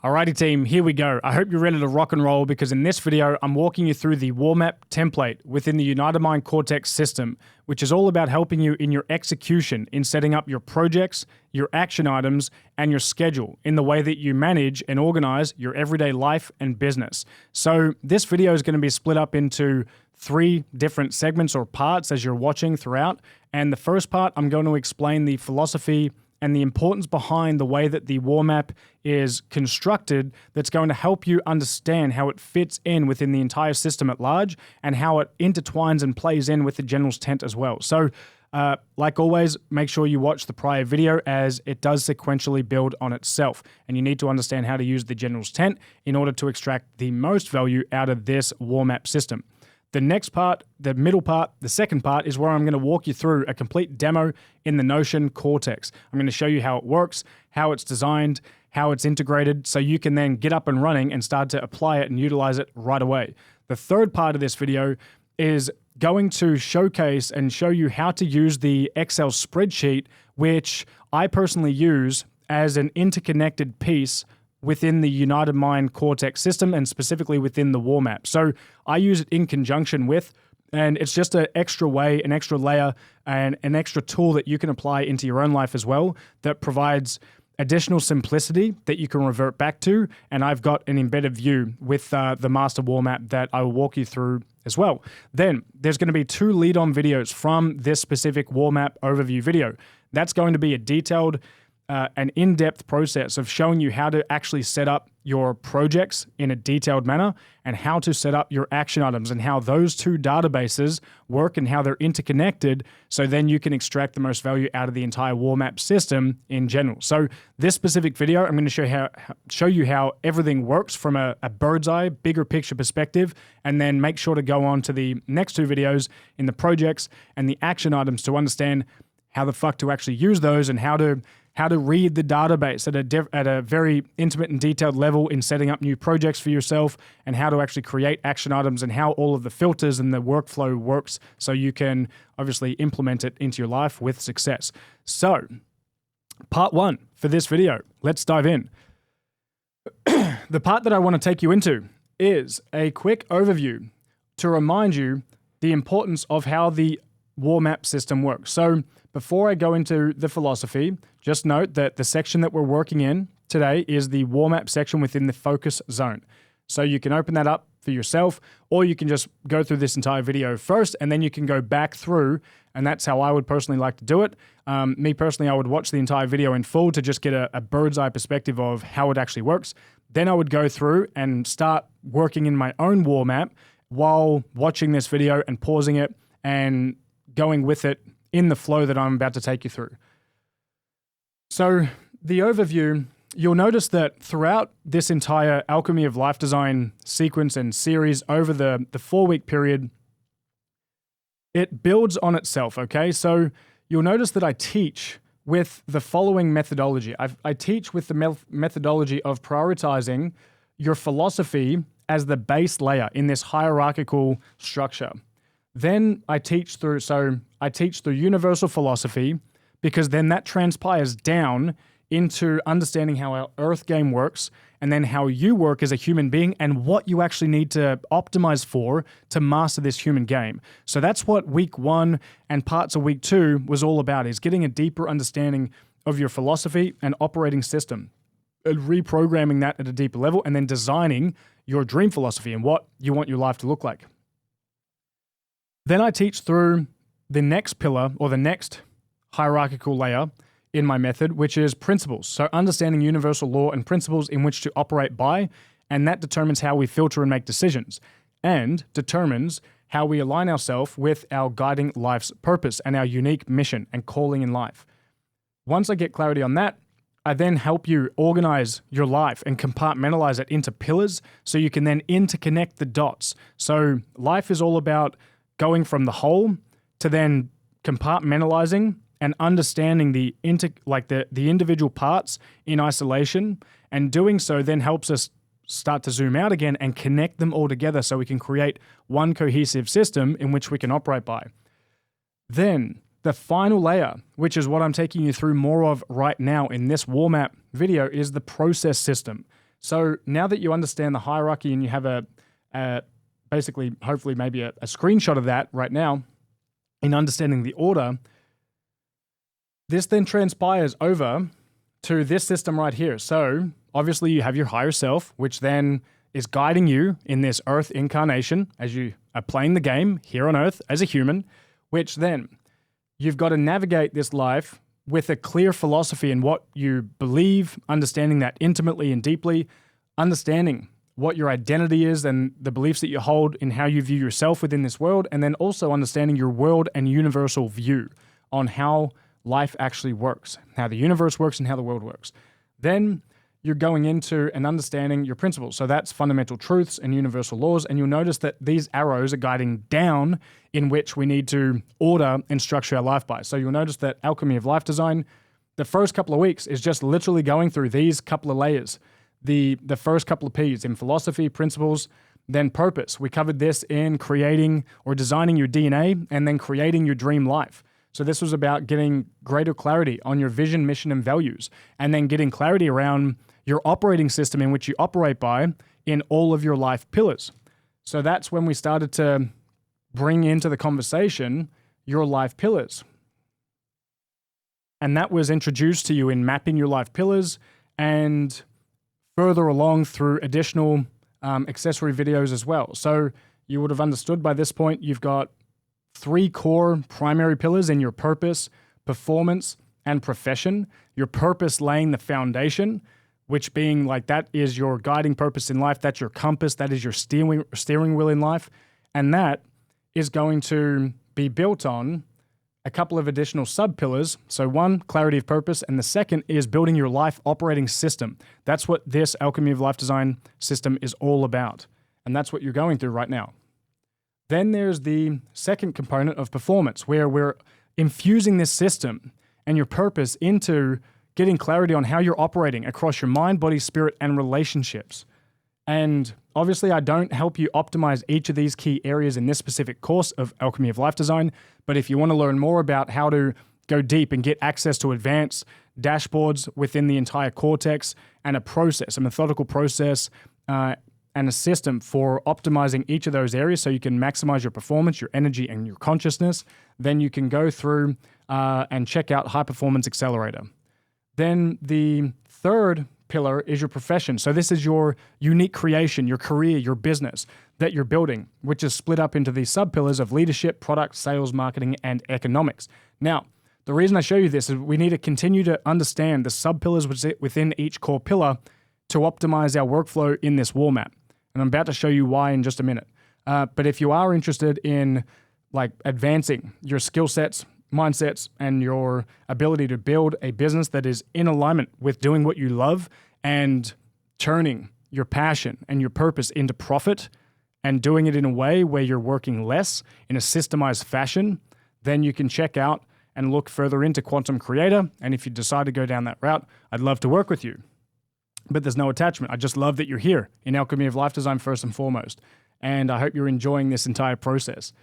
Alrighty team, here we go. I hope you're ready to rock and roll because in this video, I'm walking you through the WarMap template within the United Mind Cortex system, which is all about helping you in your execution in setting up your projects, your action items, and your schedule in the way that you manage and organize your everyday life and business. So this video is going to be split up into 3 different segments or parts as you're watching throughout. And the first part, I'm going to explain the philosophy and the importance behind the way that the WarMap is constructed that's going to help you understand how it fits in within the entire system at large and how it intertwines and plays in with the general's tent as well. So like always, make sure you watch the prior video as it does sequentially build on itself. And you need to understand how to use the general's tent in order to extract the most value out of this WarMap system. The next part, the middle part, the second part is where I'm going to walk you through a complete demo in the Notion Cortex. I'm going to show you how it works, how it's designed, how it's integrated, so you can then get up and running and start to apply it and utilize it right away. The third part of this video is going to showcase and show you how to use the Excel spreadsheet, which I personally use as an interconnected piece within the United Mind Cortex system and specifically within the WarMap. So I use it in conjunction with, and it's just an extra way, an extra layer, and an extra tool that you can apply into your own life as well that provides additional simplicity that you can revert back to. And I've got an embedded view with the master WarMap that I will walk you through as well. Then there's going to be 2 lead-on videos from this specific WarMap overview video. That's going to be a detailed an in-depth process of showing you how to actually set up your projects in a detailed manner and how to set up your action items and how those 2 databases work and how they're interconnected, so then you can extract the most value out of the entire WarMap system in general. So this specific video, I'm going to show you how everything works from a bird's eye, bigger picture perspective, and then make sure to go on to the next 2 videos in the projects and the action items to understand how the fuck to actually use those and how to read the database at a very intimate and detailed level in setting up new projects for yourself, and how to actually create action items and how all of the filters and the workflow works so you can obviously implement it into your life with success. So, part 1 for this video, let's dive in. The part that I want to take you into is a quick overview to remind you the importance of how the WarMap system works. So, before I go into the philosophy, just note that the section that we're working in today is the WarMap section within the focus zone. So you can open that up for yourself, or you can just go through this entire video first, and then you can go back through, and that's how I would personally like to do it. Me personally, I would watch the entire video in full to just get a bird's eye perspective of how it actually works. Then I would go through and start working in my own WarMap while watching this video and pausing it and going with it in the flow that I'm about to take you through. So the overview, you'll notice that throughout this entire Alchemy of Life Design sequence and series over the 4-week period, it builds on itself, okay? So you'll notice that I teach with the following methodology. I teach with the methodology of prioritizing your philosophy as the base layer in this hierarchical structure. Then I teach through universal philosophy, because then that transpires down into understanding how our earth game works, and then how you work as a human being and what you actually need to optimize for to master this human game. So that's what week 1 and parts of week 2 was all about, is getting a deeper understanding of your philosophy and operating system, and reprogramming that at a deeper level, and then designing your dream philosophy and what you want your life to look like. Then I teach through the next pillar, or the next hierarchical layer in my method, which is principles. So understanding universal law and principles in which to operate by, and that determines how we filter and make decisions, and determines how we align ourselves with our guiding life's purpose and our unique mission and calling in life. Once I get clarity on that, I then help you organize your life and compartmentalize it into pillars so you can then interconnect the dots. So life is all about going from the whole to then compartmentalizing and understanding the individual parts in isolation, and doing so then helps us start to zoom out again and connect them all together so we can create one cohesive system in which we can operate by. Then the final layer, which is what I'm taking you through more of right now in this WarMap video, is the process system. So now that you understand the hierarchy and you have basically, hopefully, maybe a screenshot of that right now in understanding the order, this then transpires over to this system right here. So obviously you have your higher self, which then is guiding you in this earth incarnation as you are playing the game here on earth as a human, which then you've got to navigate this life with a clear philosophy in what you believe, understanding that intimately and deeply, understanding what your identity is and the beliefs that you hold in how you view yourself within this world, and then also understanding your world and universal view on how life actually works, how the universe works and how the world works. Then you're going into and understanding your principles. So that's fundamental truths and universal laws. And you'll notice that these arrows are guiding down in which we need to order and structure our life by. So you'll notice that Alchemy of Life Design, the first couple of weeks is just literally going through these couple of layers. The first couple of P's in philosophy, principles, then purpose. We covered this in creating or designing your DNA and then creating your dream life. So this was about getting greater clarity on your vision, mission, and values, and then getting clarity around your operating system in which you operate by in all of your life pillars. So that's when we started to bring into the conversation your life pillars. And that was introduced to you in mapping your life pillars and further along through additional accessory videos as well. So you would have understood by this point, you've got 3 core primary pillars in your purpose, performance, and profession. Your purpose laying the foundation, which being like that is your guiding purpose in life. That's your compass. That is your steering wheel in life. And that is going to be built on a couple of additional sub-pillars. So one, clarity of purpose, and the second is building your life operating system. That's what this Alchemy of Life Design system is all about. And that's what you're going through right now. Then there's the second component of performance, where we're infusing this system and your purpose into getting clarity on how you're operating across your mind, body, spirit, and relationships. And obviously, I don't help you optimize each of these key areas in this specific course of Alchemy of Life Design. But if you want to learn more about how to go deep and get access to advanced dashboards within the entire cortex and a process, a methodical process, and a system for optimizing each of those areas so you can maximize your performance, your energy, and your consciousness, then you can go through and check out High Performance Accelerator. Then the third pillar is your profession. So this is your unique creation, your career, your business that you're building, which is split up into these sub-pillars of leadership, product, sales, marketing, and economics. Now, the reason I show you this is we need to continue to understand the sub-pillars within each core pillar to optimize our workflow in this wall map. And I'm about to show you why in just a minute. But if you are interested in like advancing your skill sets, mindsets, and your ability to build a business that is in alignment with doing what you love and turning your passion and your purpose into profit and doing it in a way where you're working less in a systemized fashion, then you can check out and look further into Quantum Creator. And if you decide to go down that route, I'd love to work with you. But there's no attachment. I just love that you're here in Alchemy of Life Design first and foremost. And I hope you're enjoying this entire process.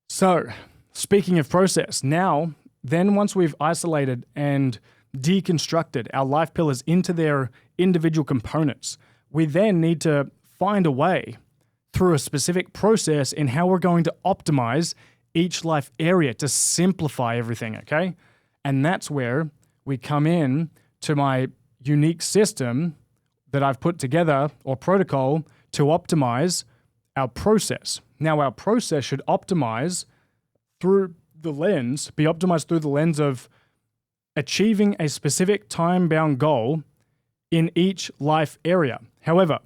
So, speaking of process, now, then once we've isolated and deconstructed our life pillars into their individual components, we then need to find a way through a specific process in how we're going to optimize each life area to simplify everything, okay? And that's where we come in to my unique system that I've put together, or protocol, to optimize our process. Now, our process should be optimized through the lens of achieving a specific time-bound goal in each life area. However,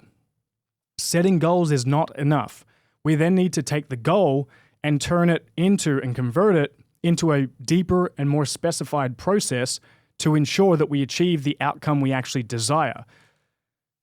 setting goals is not enough. We then need to take the goal and turn it into and convert it into a deeper and more specified process to ensure that we achieve the outcome we actually desire.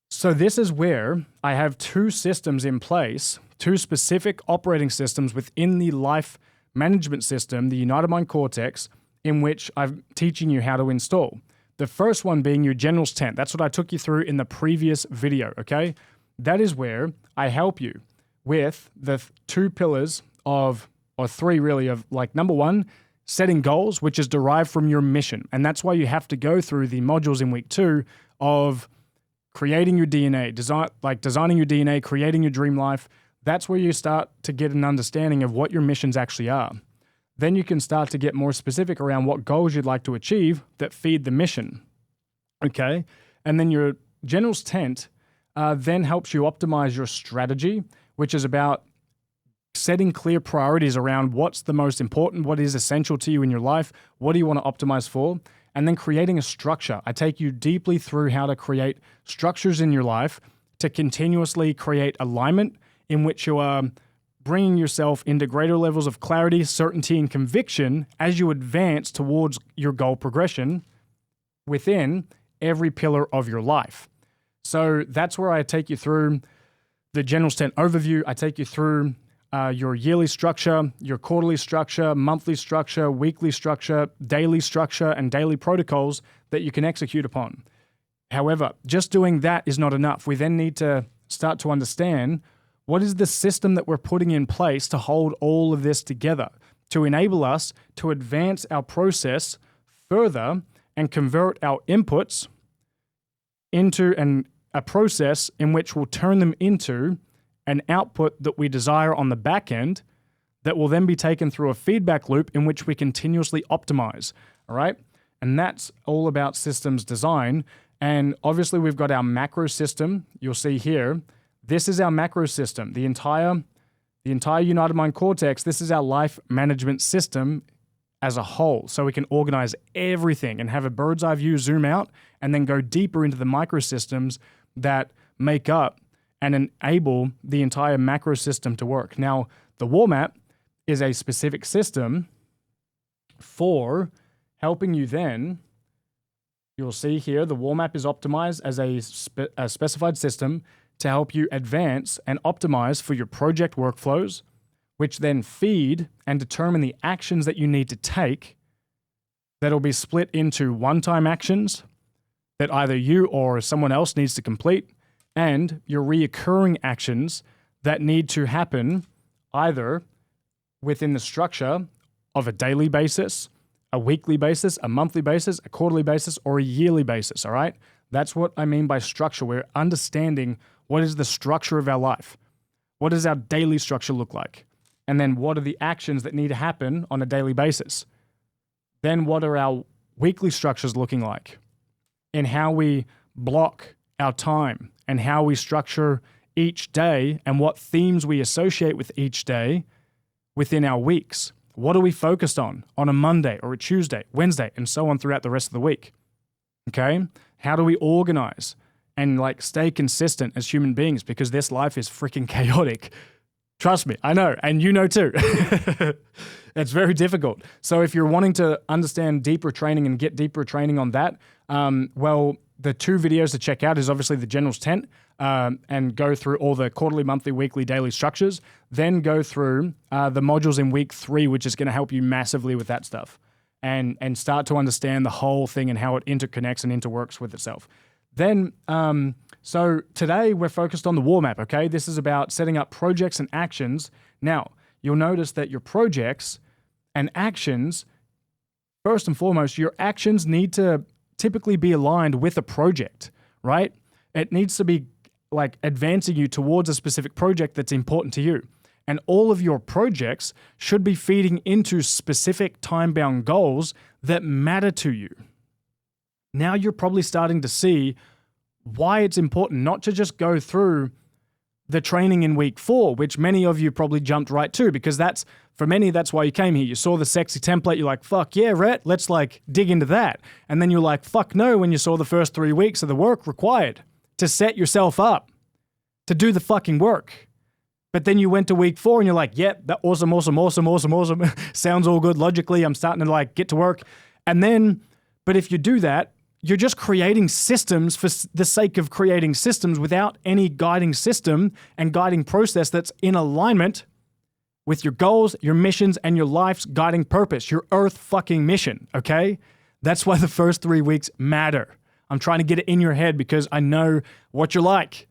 So this is where I have 2 systems in place, 2 specific operating systems within the life management system, the United Mind Cortex, in which I'm teaching you how to install. The first one being your General's Tent. That's what I took you through in the previous video, okay? That is where I help you with the 2 pillars of, or 3 really, of like number 1, setting goals, which is derived from your mission. And that's why you have to go through the modules in week 2 of creating your DNA, designing your DNA, creating your dream life. That's where you start to get an understanding of what your missions actually are. Then you can start to get more specific around what goals you'd like to achieve that feed the mission. Okay? And then your general's tent then helps you optimize your strategy, which is about setting clear priorities around what's the most important, what is essential to you in your life, what do you want to optimize for, and then creating a structure. I take you deeply through how to create structures in your life to continuously create alignment in which you are bringing yourself into greater levels of clarity, certainty, and conviction as you advance towards your goal progression within every pillar of your life. So that's where I take you through the general's tent overview. I take you through your yearly structure, your quarterly structure, monthly structure, weekly structure, daily structure, and daily protocols that you can execute upon. However, just doing that is not enough. We then need to start to understand what is the system that we're putting in place to hold all of this together, to enable us to advance our process further and convert our inputs into a process in which we'll turn them into an output that we desire on the back end that will then be taken through a feedback loop in which we continuously optimize, all right? And that's all about systems design. And obviously we've got our macro system. You'll see here, this is our macro system. The entire United Mind Cortex, this is our life management system as a whole. So we can organize everything and have a bird's eye view, zoom out, and then go deeper into the microsystems that make up and enable the entire macro system to work. Now, the war map is a specific system for helping you then, you'll see here, the war map is optimized as a specified system to help you advance and optimize for your project workflows, which then feed and determine the actions that you need to take that'll be split into one-time actions that either you or someone else needs to complete, and your reoccurring actions that need to happen either within the structure of a daily basis, a weekly basis, a monthly basis, a quarterly basis, or a yearly basis, all right? That's what I mean by structure. We're understanding what is the structure of our life. What does our daily structure look like? And then what are the actions that need to happen on a daily basis? Then what are our weekly structures looking like? And how we block our time and how we structure each day and what themes we associate with each day within our weeks. What are we focused on a Monday or a Tuesday, Wednesday, and so on throughout the rest of the week? Okay? How do we organize and stay consistent as human beings? Because this life is freaking chaotic. Trust me, I know, and you know too. It's very difficult. So if you're wanting to understand deeper training and get deeper training on that, well, the two videos to check out is obviously the General's Tent, and go through all the quarterly, monthly, weekly, daily structures. Then go through the modules in week 3, which is going to help you massively with that stuff, and start to understand the whole thing and how it interconnects and interworks with itself. Then, so today we're focused on the war map, okay? This is about setting up projects and actions. Now, you'll notice that your projects and actions, first and foremost, your actions need to typically be aligned with a project, right? It needs to be advancing you towards a specific project that's important to you. And all of your projects should be feeding into specific time-bound goals that matter to you. Now you're probably starting to see why it's important not to just go through the training in week 4, which many of you probably jumped right to, because for many, that's why you came here. You saw the sexy template, you're like, fuck yeah, Rhett, let's dig into that. And then you're like, fuck no, when you saw the first 3 weeks of the work required to set yourself up to do the fucking work. But then you went to week 4 and you're like, yep, that awesome. Sounds all good logically. I'm starting to get to work. And then, but if you do that, you're just creating systems for the sake of creating systems without any guiding system and guiding process that's in alignment with your goals, your missions, and your life's guiding purpose, your earth fucking mission, okay? That's why the first 3 weeks matter. I'm trying to get it in your head because I know what you're like.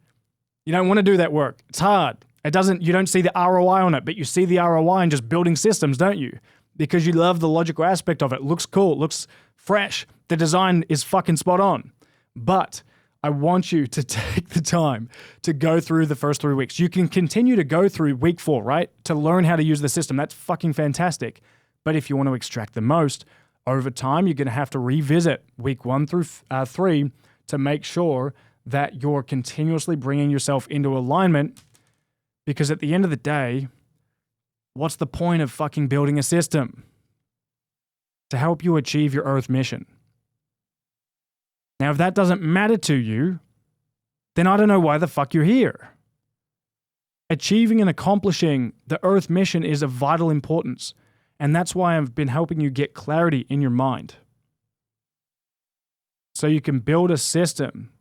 You don't want to do that work. It's hard. You don't see the ROI on it, but you see the ROI in just building systems, don't you? Because you love the logical aspect of it. It looks cool. It looks fresh. The design is fucking spot on. But I want you to take the time to go through the first 3 weeks. You can continue to go through week 4, right? To learn how to use the system. That's fucking fantastic. But if you want to extract the most, over time, you're going to have to revisit week 1 through 3 to make sure that you're continuously bringing yourself into alignment. Because at the end of the day, what's the point of fucking building a system? To help you achieve your Earth mission. Now, if that doesn't matter to you, then I don't know why the fuck you're here. Achieving and accomplishing the Earth mission is of vital importance, and that's why I've been helping you get clarity in your mind. So you can build a system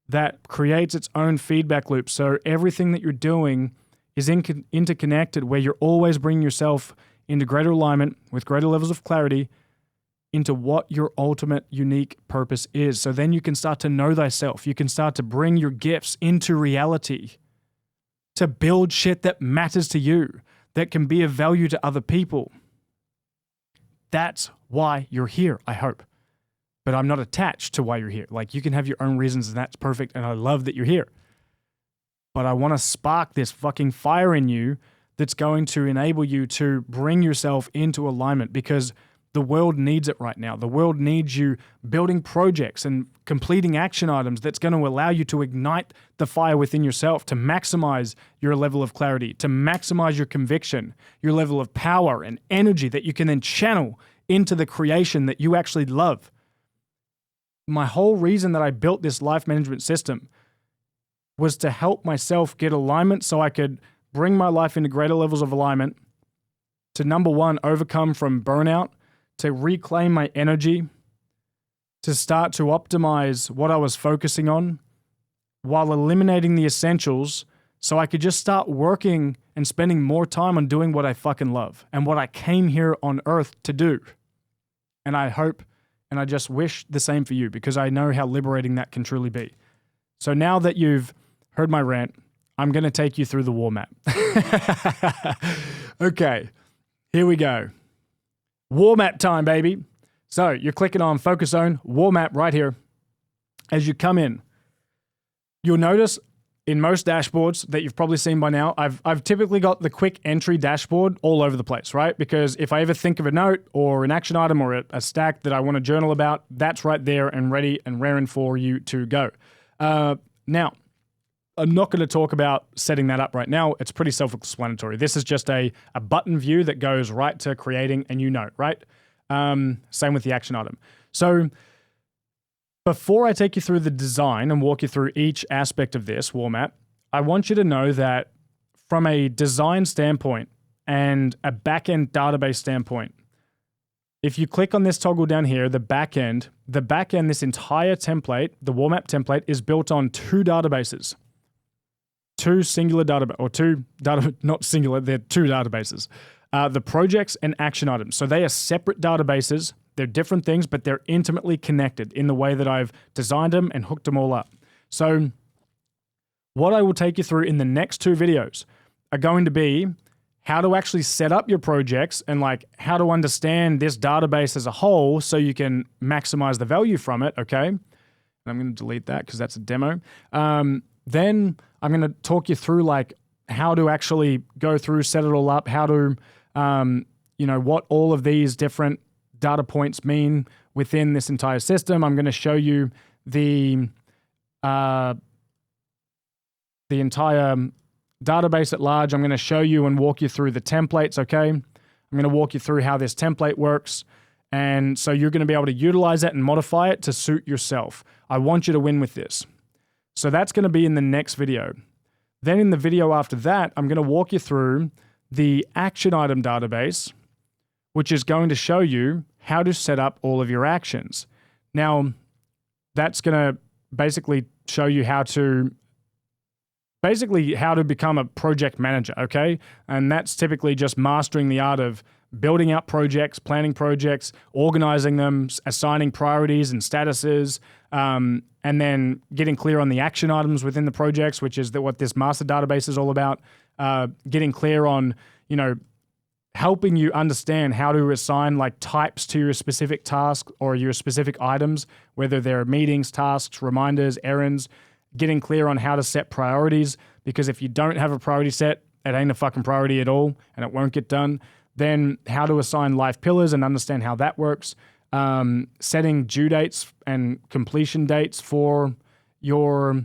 that creates its own feedback loop, so everything that you're doing is interconnected, where you're always bringing yourself into greater alignment with greater levels of clarity into what your ultimate unique purpose is. So then you can start to know thyself. You can start to bring your gifts into reality, to build shit that matters to you, that can be of value to other people. That's why you're here, I hope. But I'm not attached to why you're here. Like, you can have your own reasons, and that's perfect, and I love that you're here. But I want to spark this fucking fire in you that's going to enable you to bring yourself into alignment, because the world needs it right now. The world needs you building projects and completing action items that's going to allow you to ignite the fire within yourself, to maximize your level of clarity, to maximize your conviction, your level of power and energy that you can then channel into the creation that you actually love. My whole reason that I built this life management system was to help myself get alignment so I could bring my life into greater levels of alignment, to number one, overcome from burnout, to reclaim my energy, to start to optimize what I was focusing on while eliminating the essentials, so I could just start working and spending more time on doing what I fucking love and what I came here on earth to do. And I hope and I just wish the same for you, because I know how liberating that can truly be. So now that you've heard my rant, I'm going to take you through the war map. Okay, here we go. War map time, baby. So you're clicking on Focus Zone, War Map right here. As you come in, you'll notice in most dashboards that you've probably seen by now, I've typically got the quick entry dashboard all over the place, right? Because if I ever think of a note or an action item or a stack that I want to journal about, that's right there and ready and raring for you to go. Now, I'm not going to talk about setting that up right now. It's pretty self-explanatory. This is just a button view that goes right to creating a new note, right? Same with the action item. So before I take you through the design and walk you through each aspect of this war map, I want you to know that from a design standpoint and a back-end database standpoint, if you click on this toggle down here, the back-end, this entire template, the war map template, is built on two databases. Two singular database, or two data, not singular, they're two databases. The projects and action items. So they are separate databases. They're different things, but they're intimately connected in the way that I've designed them and hooked them all up. So what I will take you through in the next two videos are going to be how to actually set up your projects and like how to understand this database as a whole so you can maximize the value from it, okay? And I'm going to delete that because that's a demo. Then I'm going to talk you through like how to actually go through, set it all up, how to, what all of these different data points mean within this entire system. I'm going to show you the entire database at large. I'm going to show you and walk you through the templates, okay? I'm going to walk you through how this template works. And so you're going to be able to utilize it and modify it to suit yourself. I want you to win with this. So that's going to be in the next video. Then in the video after that, I'm going to walk you through the action item database, which is going to show you how to set up all of your actions. Now, that's going to basically show you how to become a project manager, okay? And that's typically just mastering the art of building out projects, planning projects, organizing them, assigning priorities and statuses, and then getting clear on the action items within the projects, which is what this master database is all about. Getting clear on, helping you understand how to assign like types to your specific task or your specific items, whether they're meetings, tasks, reminders, errands, getting clear on how to set priorities, because if you don't have a priority set, it ain't a fucking priority at all and it won't get done. Then how to assign life pillars and understand how that works. Setting due dates and completion dates for your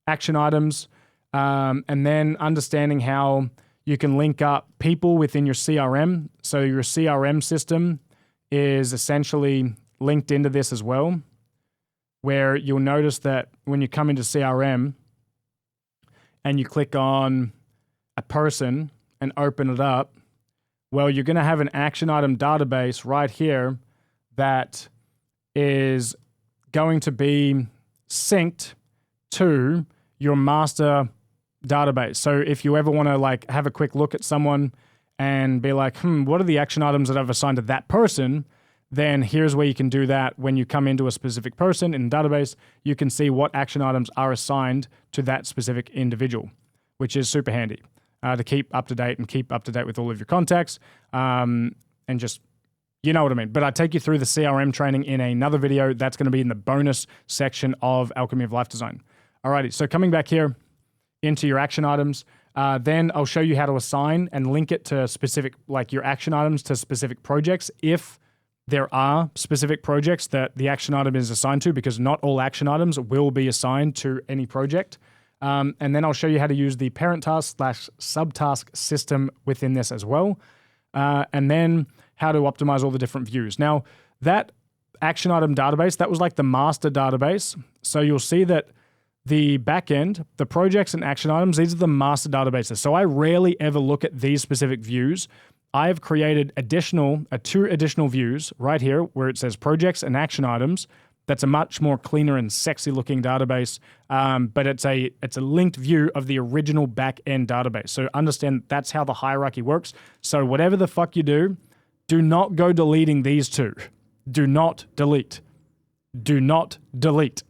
action items. And then understanding how you can link up people within your CRM. So your CRM system is essentially linked into this as well, where you'll notice that when you come into CRM and you click on a person and open it up, well, you're going to have an action item database right here that is going to be synced to your master database. So if you ever want to like have a quick look at someone and be like, what are the action items that I've assigned to that person? Then here's where you can do that. When you come into a specific person in the database, you can see what action items are assigned to that specific individual, which is super handy to keep up to date and keep up to date with all of your contacts and just, you know what I mean. But I take you through the CRM training in another video. That's going to be in the bonus section of Alchemy of Life Design. Alrighty, so coming back here into your action items, then I'll show you how to assign and link it to specific, like your action items to specific projects if there are specific projects that the action item is assigned to, because not all action items will be assigned to any project. And then I'll show you how to use the parent task / subtask system within this as well. And then how to optimize all the different views. Now, that action item database, that was like the master database. So you'll see that the backend, the projects and action items, these are the master databases. So I rarely ever look at these specific views. I have created two additional views right here where it says projects and action items. That's a much more cleaner and sexy looking database, but it's a linked view of the original back-end database. So understand that's how the hierarchy works. So whatever the fuck you do not go deleting these two. Do not delete. Do not delete.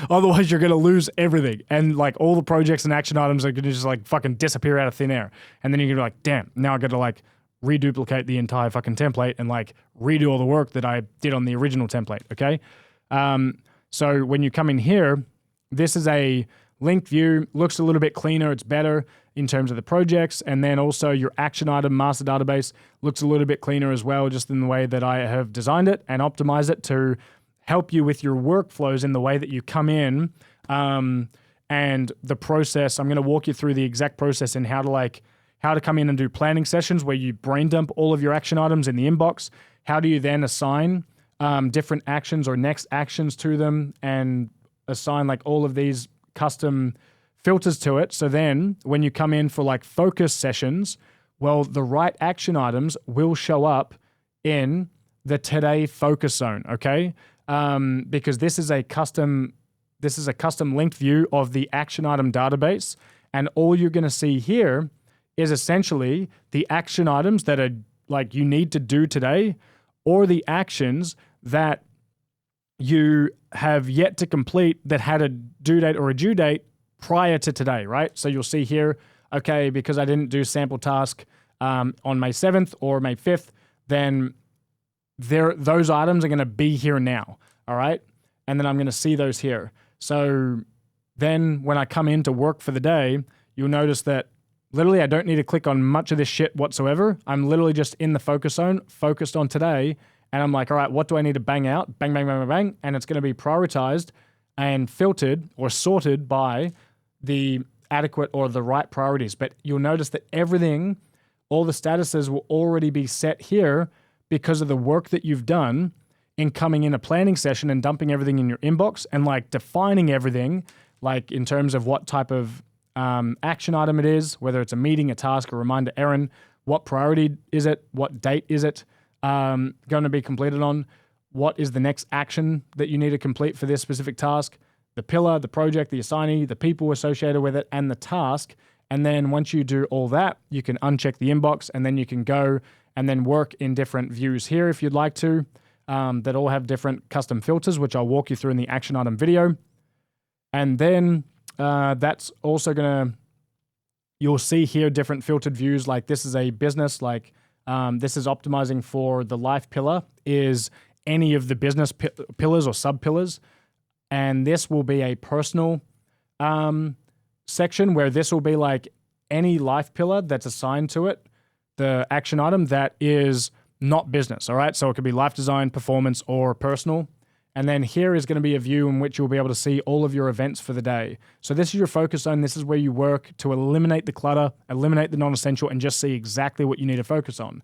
Otherwise, you're going to lose everything. And like all the projects and action items are going to just like fucking disappear out of thin air. And then you're going to be like, damn, now I got to like reduplicate the entire fucking template and like redo all the work that I did on the original template, okay? So when you come in here, this is a linked view, looks a little bit cleaner, it's better in terms of the projects, and then also your action item master database looks a little bit cleaner as well, just in the way that I have designed it and optimized it to help you with your workflows in the way that you come in and the process. I'm going to walk you through the exact process and how to come in and do planning sessions where you brain dump all of your action items in the inbox. How do you then assign different actions or next actions to them and assign like all of these custom filters to it. So then when you come in for like focus sessions, well, the right action items will show up in the today focus zone, okay? Because this is a custom linked view of the action item database. And all you're going to see here is essentially the action items that are like you need to do today, or the actions that you have yet to complete that had a due date or a due date prior to today, right? So you'll see here, okay, because I didn't do sample task on May 7th or May 5th, then those items are going to be here now, all right? And then I'm going to see those here. So then when I come in to work for the day, you'll notice that literally I don't need to click on much of this shit whatsoever. I'm literally just in the focus zone, focused on today, and I'm like, all right, what do I need to bang out? Bang, bang, bang, bang, bang. And it's going to be prioritized and filtered or sorted by the adequate or the right priorities. But you'll notice that everything, all the statuses will already be set here because of the work that you've done in coming in a planning session and dumping everything in your inbox and like defining everything, like in terms of what type of action item it is, whether it's a meeting, a task, a reminder, errand, what priority is it, what date is it going to be completed on, what is the next action that you need to complete for this specific task, the pillar, the project, the assignee, the people associated with it, and the task. And then once you do all that, you can uncheck the inbox and then you can go and then work in different views here if you'd like to, that all have different custom filters, which I'll walk you through in the action item video. And then that's also going to you'll see here different filtered views. Like this is a business, like this is optimizing for the life pillar, is any of the business pillars or sub pillars. And this will be a personal section where this will be like any life pillar that's assigned to it, the action item that is not business, all right? So it could be life design, performance, or personal. And then here is going to be a view in which you'll be able to see all of your events for the day. So this is your focus zone. This is where you work to eliminate the clutter, eliminate the non-essential, and just see exactly what you need to focus on.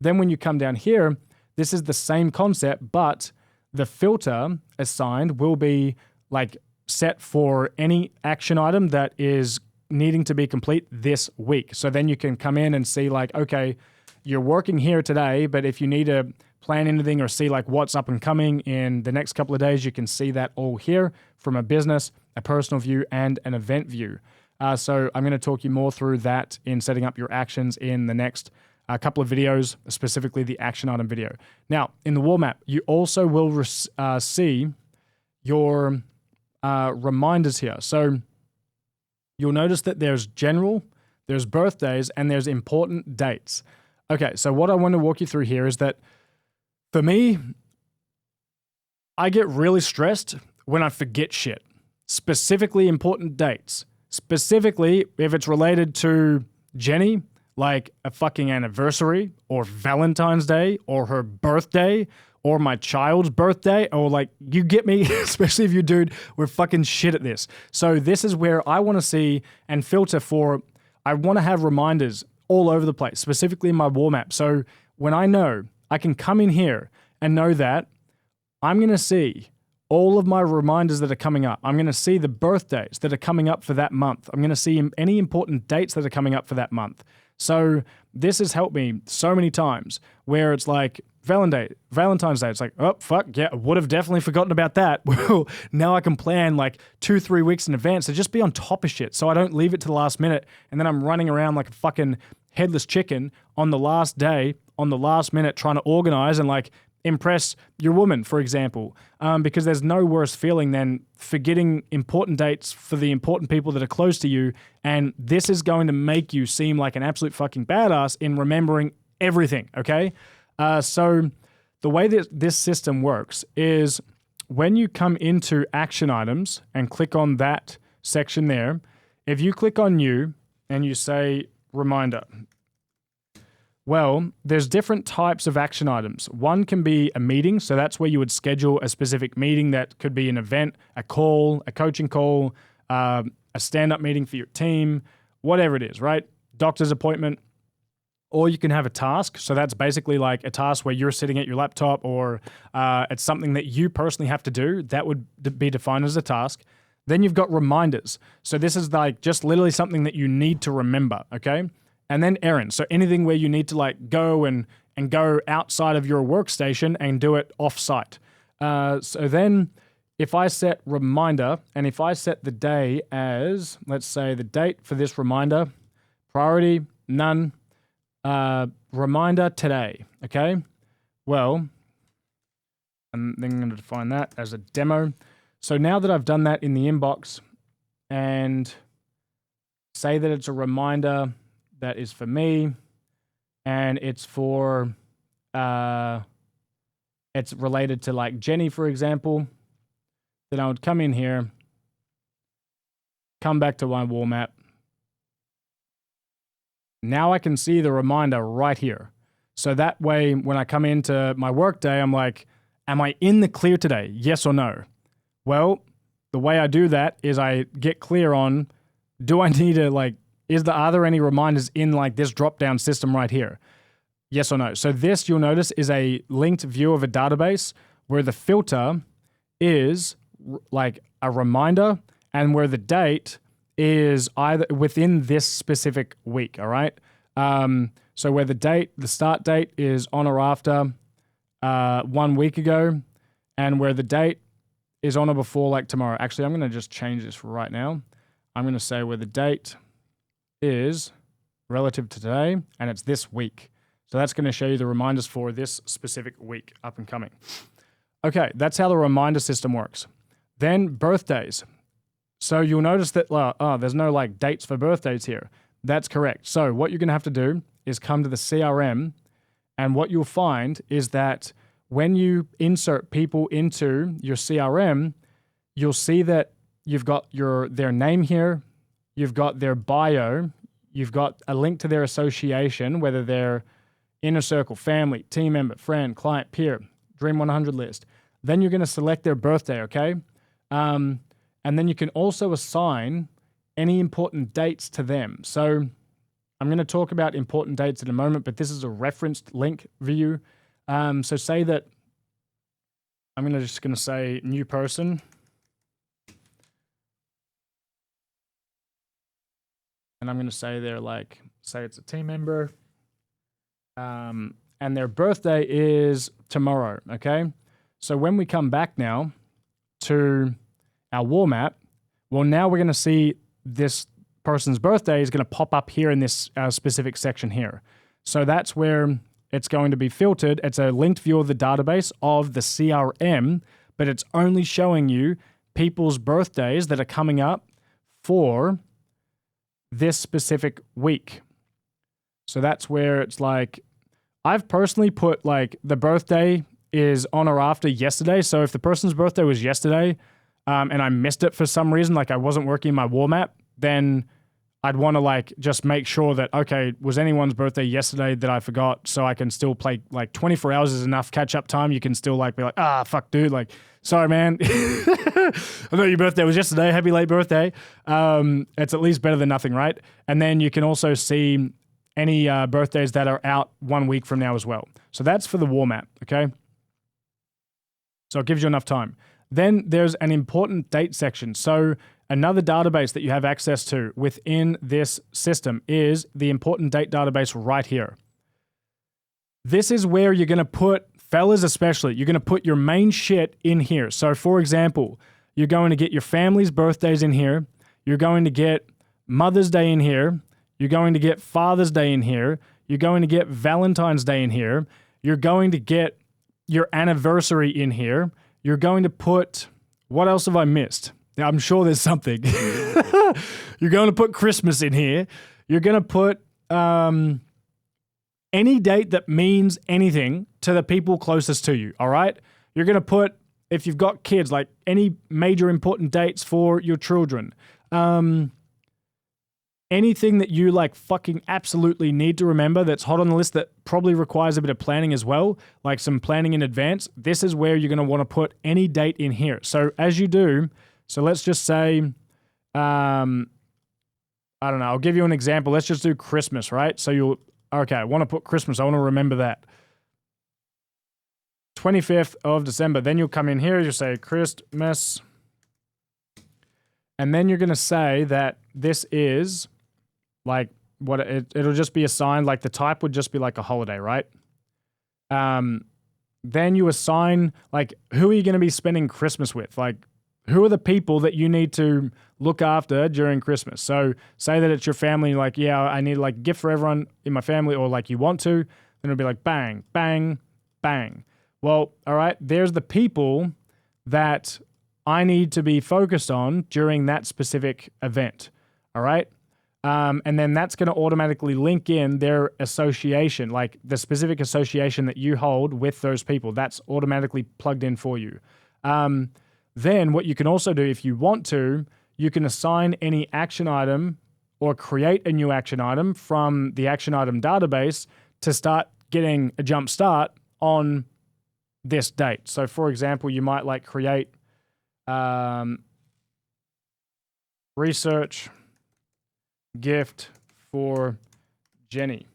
Then when you come down here, this is the same concept, but the filter assigned will be like set for any action item that is needing to be complete this week. So then you can come in and see like, okay, you're working here today, but if you need to plan anything or see like what's up and coming in the next couple of days, you can see that all here from a business, a personal view, and an event view. So I'm going to talk you more through that in setting up your actions in the next couple of videos, specifically the action item video. Now, in the wall map, you also will see your reminders here. So you'll notice that there's general, there's birthdays, and there's important dates. Okay, so what I want to walk you through here is that for me, I get really stressed when I forget shit, specifically important dates. Specifically, if it's related to Jenny, like a fucking anniversary or Valentine's Day or her birthday or my child's birthday, or like, you get me, especially if you dude, we're fucking shit at this. So this is where I want to see and filter for, I want to have reminders all over the place, specifically in my wall map. So when I know, I can come in here and know that I'm going to see all of my reminders that are coming up. I'm going to see the birthdays that are coming up for that month. I'm going to see any important dates that are coming up for that month. So this has helped me so many times where it's like Valentine's Day. It's like, oh, fuck, yeah, I would have definitely forgotten about that. Well, now I can plan like 2-3 weeks in advance to just be on top of shit so I don't leave it to the last minute and then I'm running around like a fucking headless chicken on the last day, on the last minute, trying to organize and like impress your woman, for example, because there's no worse feeling than forgetting important dates for the important people that are close to you, and this is going to make you seem like an absolute fucking badass in remembering everything, okay? So the way that this system works is when you come into action items and click on that section there, if you click on new and you say reminder, well, there's different types of action items. One can be a meeting, so that's where you would schedule a specific meeting that could be an event, a call, a coaching call, a stand-up meeting for your team, whatever it is, right? Doctor's appointment. Or you can have a task. So that's basically like a task where you're sitting at your laptop or it's something that you personally have to do. That would be defined as a task. Then you've got reminders. So this is like just literally something that you need to remember, okay? And then errands. So anything where you need to like go and go outside of your workstation and do it off-site. So then if I set reminder and if I set the day as, let's say the date for this reminder, priority, none, reminder today, okay? Well, and then I'm going to define that as a demo. So now that I've done that in the inbox and say that it's a reminder that is for me and it's for, it's related to like Jenny, for example, then I would come in here, come back to my wall map. Now I can see the reminder right here. So that way, when I come into my work day, I'm like, am I in the clear today? Yes or no? Well, the way I do that is I get clear on, do I need to like, are there any reminders in like this drop-down system right here? Yes or no? So this, you'll notice, is a linked view of a database where the filter is like a reminder and where the date is either within this specific week, all right? So where the start date is on or after 1 week ago, and where the date is on or before like tomorrow. Actually, I'm going to just change this right now. I'm going to say where the date is relative to today, and it's this week. So that's going to show you the reminders for this specific week up and coming. Okay, that's how the reminder system works. Then birthdays. So you'll notice that, there's no like dates for birthdays here. That's correct. So what you're going to have to do is come to the CRM, and what you'll find is that when you insert people into your CRM, you'll see that you've got their name here, you've got their bio, you've got a link to their association, whether they're inner circle, family, team member, friend, client, peer, Dream 100 list. Then you're going to select their birthday, okay? And then you can also assign any important dates to them. So I'm going to talk about important dates in a moment, but this is a referenced link view. So say that I'm just going to say new person. And I'm going to say they're like, say it's a team member. And their birthday is tomorrow, okay? So when we come back now to our wall map, well, now we're going to see this person's birthday is going to pop up here in this specific section here. So that's where it's going to be filtered. It's a linked view of the database of the CRM, but it's only showing you people's birthdays that are coming up for this specific week. So that's where it's like, I've personally put like the birthday is on or after yesterday. So if the person's birthday was yesterday and I missed it for some reason, like I wasn't working my wall map, then I'd want to like just make sure that, okay, was anyone's birthday yesterday that I forgot, so I can still play, like 24 hours is enough catch up time. You can still like be like, fuck dude, like, sorry man. I thought your birthday was yesterday. Happy late birthday. It's at least better than nothing, right? And then you can also see any birthdays that are out 1 week from now as well. So that's for the wall map, okay? So it gives you enough time. Then there's an important date section. So another database that you have access to within this system is the important date database right here. This is where you're going to put, fellas especially, you're going to put your main shit in here. So for example, you're going to get your family's birthdays in here. You're going to get Mother's Day in here. You're going to get Father's Day in here. You're going to get Valentine's Day in here. You're going to get your anniversary in here. You're going to put, what else have I missed? I'm sure there's something. You're going to put Christmas in here. You're going to put any date that means anything to the people closest to you, all right? You're going to put, if you've got kids, like any major important dates for your children. Anything that you like fucking absolutely need to remember that's hot on the list that probably requires a bit of planning as well, like some planning in advance, this is where you're going to want to put any date in here. So as you do, so let's just say, I don't know, I'll give you an example. Let's just do Christmas, right? So okay, I want to put Christmas. I want to remember that. 25th of December. Then you'll come in here, you'll say Christmas. And then you're going to say that this is like what it'll just be assigned, like the type would just be like a holiday, right? Then you assign, like, who are you going to be spending Christmas with? Like, who are the people that you need to look after during Christmas? So say that it's your family, like, yeah, I need like a gift for everyone in my family, or like you want to, then it'll be like bang, bang, bang. Well, all right, there's the people that I need to be focused on during that specific event, all right? And then that's going to automatically link in their association, like the specific association that you hold with those people. That's automatically plugged in for you. Then what you can also do, if you want to, you can assign any action item or create a new action item from the action item database to start getting a jump start on this date. So for example, you might like create research gift for Jenny.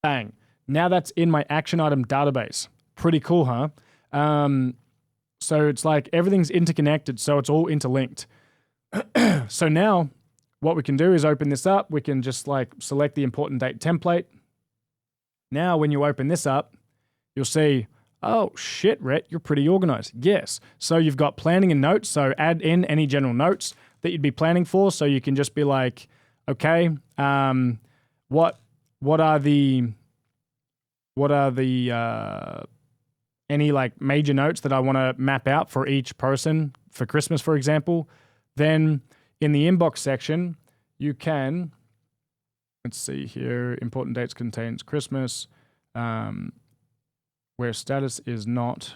Bang. Now that's in my action item database. Pretty cool, huh? So it's like everything's interconnected, so it's all interlinked. So now what we can do is open this up. We can just like select the important date template. Now when you open this up, you'll see, oh shit, Rhett, you're pretty organized. Yes. So you've got planning and notes. So add in any general notes that you'd be planning for. So you can just be like, okay, what are the any like major notes that I want to map out for each person for Christmas, for example. Then in the inbox section, you can let's see here. Important dates contains Christmas. Where status is not.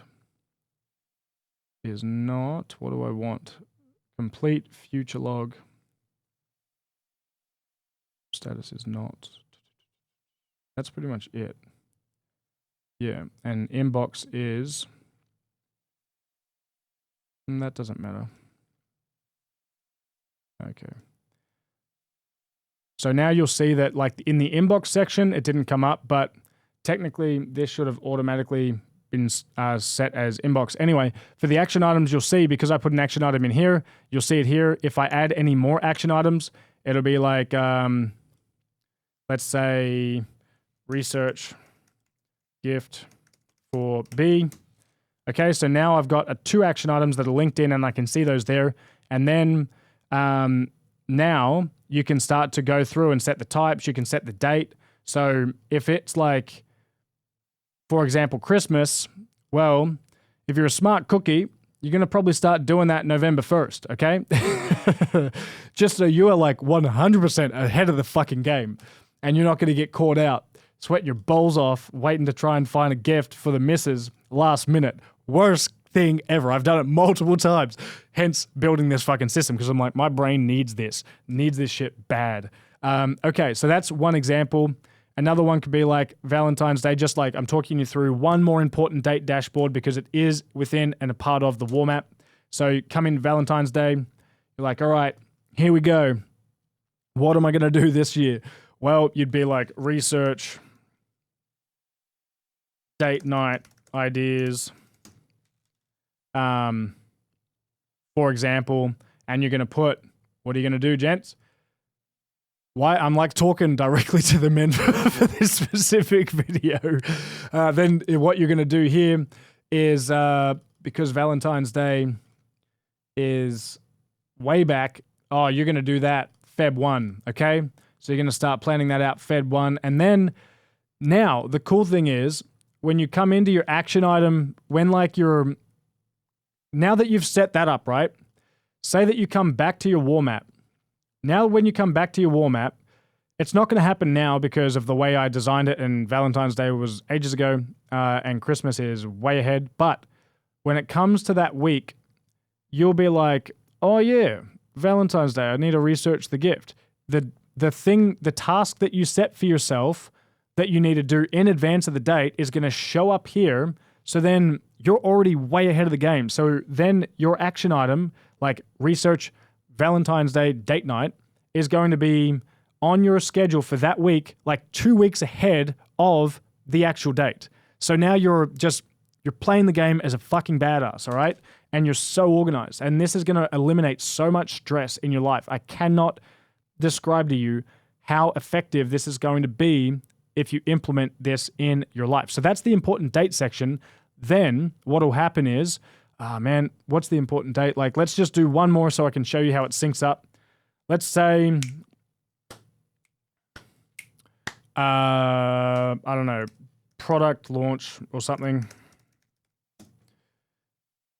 What do I want? Complete future log. Status is not. That's pretty much it. Yeah, and inbox is. That doesn't matter. Okay. So now you'll see that like in the inbox section, it didn't come up, but technically this should have automatically been set as inbox. Anyway, for the action items, you'll see, because I put an action item in here, you'll see it here. If I add any more action items, it'll be like, let's say research gift for B. Okay, so now I've got 2 action items that are linked in and I can see those there. And then now you can start to go through and set the types. You can set the date. So if it's like, for example, Christmas, well, if you're a smart cookie, you're going to probably start doing that November 1st, okay? Just so you are like 100% ahead of the fucking game and you're not going to get caught out, sweating your balls off, waiting to try and find a gift for the missus last minute. Worst thing ever. I've done it multiple times, hence building this fucking system, because I'm like, my brain needs this shit bad. Okay, so that's one example. Another one could be like Valentine's Day, just like I'm talking you through one more important date dashboard because it is within and a part of the war map. So you come in Valentine's Day, you're like, all right, here we go. What am I going to do this year? Well, you'd be like research, date night ideas, for example, and you're going to put, what are you going to do, gents? Why? I'm like talking directly to the men for this specific video. Then what you're going to do here is, because Valentine's Day is way back, you're going to do that Feb 1, okay? So you're going to start planning that out Feb 1. And then now the cool thing is when you come into your action item, now that you've set that up, right? Say that you come back to your war map. Now, when you come back to your war map, it's not going to happen now because of the way I designed it, and Valentine's Day was ages ago, and Christmas is way ahead. But when it comes to that week, you'll be like, oh yeah, Valentine's Day, I need to research the gift. The task that you set for yourself that you need to do in advance of the date is going to show up here. So then you're already way ahead of the game. So then your action item, like research Valentine's Day date night, is going to be on your schedule for that week, like 2 weeks ahead of the actual date. So now you're playing the game as a fucking badass, all right? And you're so organized. And this is going to eliminate so much stress in your life. I cannot describe to you how effective this is going to be if you implement this in your life. So that's the important date section. Then what will happen is, man, what's the important date? Like, let's just do one more so I can show you how it syncs up. Let's say, I don't know, product launch or something.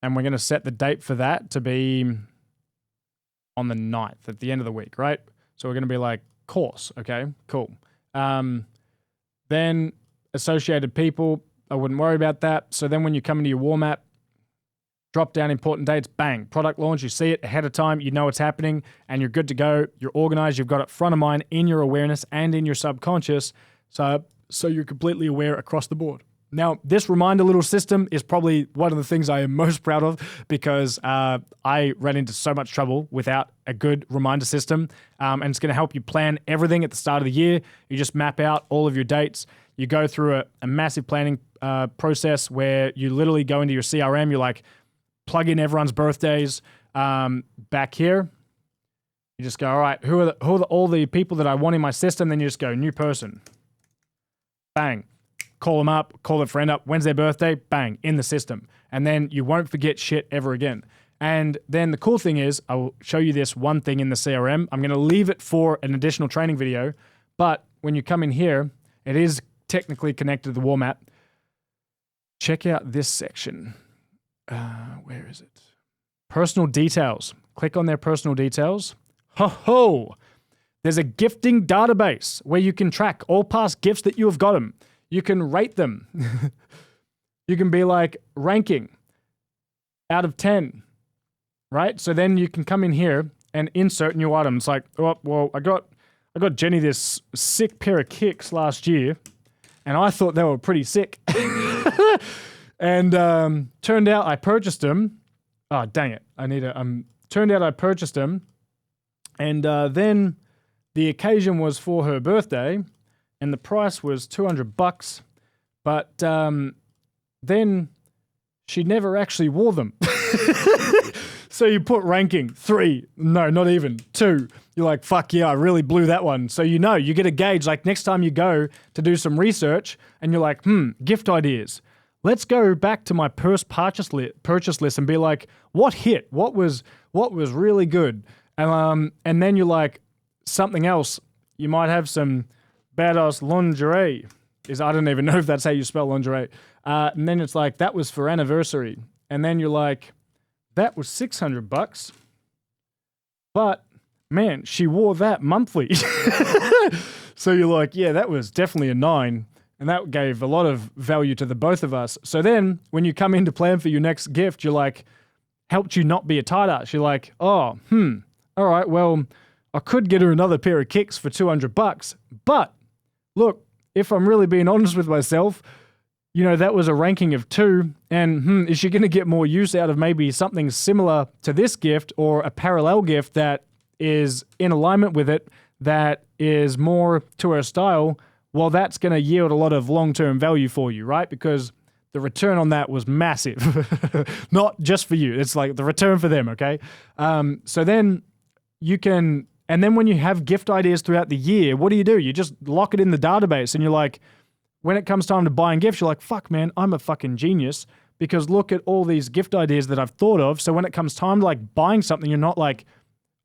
And we're going to set the date for that to be on the 9th, at the end of the week, right? So we're going to be like, course, okay, cool. Then associated people, I wouldn't worry about that. So then when you come into your war map, drop down important dates, bang, product launch, you see it ahead of time, you know it's happening, and you're good to go. You're organized, you've got it front of mind in your awareness and in your subconscious, so you're completely aware across the board. Now, this reminder little system is probably one of the things I am most proud of because I ran into so much trouble without a good reminder system, and it's going to help you plan everything at the start of the year. You just map out all of your dates. You go through a massive planning process where you literally go into your CRM, you're like, plug in everyone's birthdays back here. You just go, all right, who are all the people that I want in my system? Then you just go, new person. Bang. Call them up, call their friend up. When's their birthday? Bang, in the system. And then you won't forget shit ever again. And then the cool thing is, I will show you this one thing in the CRM. I'm going to leave it for an additional training video. But when you come in here, it is technically connected to the war map. Check out this section. Where is it? Personal details. Click on their personal details. Ho ho! There's a gifting database where you can track all past gifts that you have gotten. You can rate them. You can be like ranking out of 10, right? So then you can come in here and insert new items. Like, oh, well, I got Jenny this sick pair of kicks last year, and I thought they were pretty sick. And turned out I purchased them. Oh, dang it. Turned out I purchased them, and then the occasion was for her birthday, and the price was $200, but then she never actually wore them. So you put ranking 3, no, not even 2. You're like, fuck yeah, I really blew that one. So you get a gauge, like next time you go to do some research and you're like, gift ideas. Let's go back to my purchase list and be like, what hit? What was really good? And then you're like, something else. You might have some badass lingerie. I don't even know if that's how you spell lingerie. And then it's like, that was for anniversary. And then you're like, that was $600. But man, she wore that monthly. So you're like, yeah, that was definitely a 9. And that gave a lot of value to the both of us. So then when you come in to plan for your next gift, you're like, helped you not be a tight ass. You're like, oh, all right, well, I could get her another pair of kicks for $200. But look, if I'm really being honest with myself, that was a ranking of 2. And is she going to get more use out of maybe something similar to this gift or a parallel gift that is in alignment with it, that is more to her style? Well, that's going to yield a lot of long-term value for you, right? Because the return on that was massive. Not just for you. It's like the return for them, okay? So then you can... And then when you have gift ideas throughout the year, what do? You just lock it in the database and you're like, when it comes time to buying gifts, you're like, fuck, man, I'm a fucking genius because look at all these gift ideas that I've thought of. So when it comes time to like buying something, you're not like,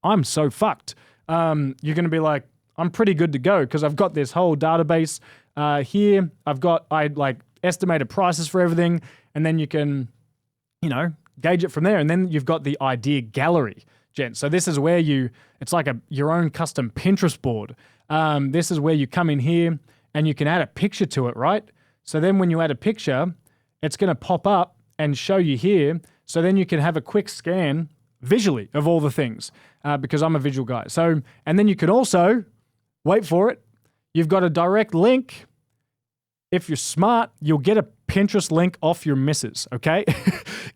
I'm so fucked. You're going to be like, I'm pretty good to go because I've got this whole database here. I like estimated prices for everything. And then you can, gauge it from there. And then you've got the idea gallery, gents. So this is where it's like your own custom Pinterest board. This is where you come in here and you can add a picture to it, right? So then when you add a picture, it's going to pop up and show you here. So then you can have a quick scan visually of all the things because I'm a visual guy. So, and then you can also, wait for it, you've got a direct link. If you're smart, you'll get a Pinterest link off your missus, okay?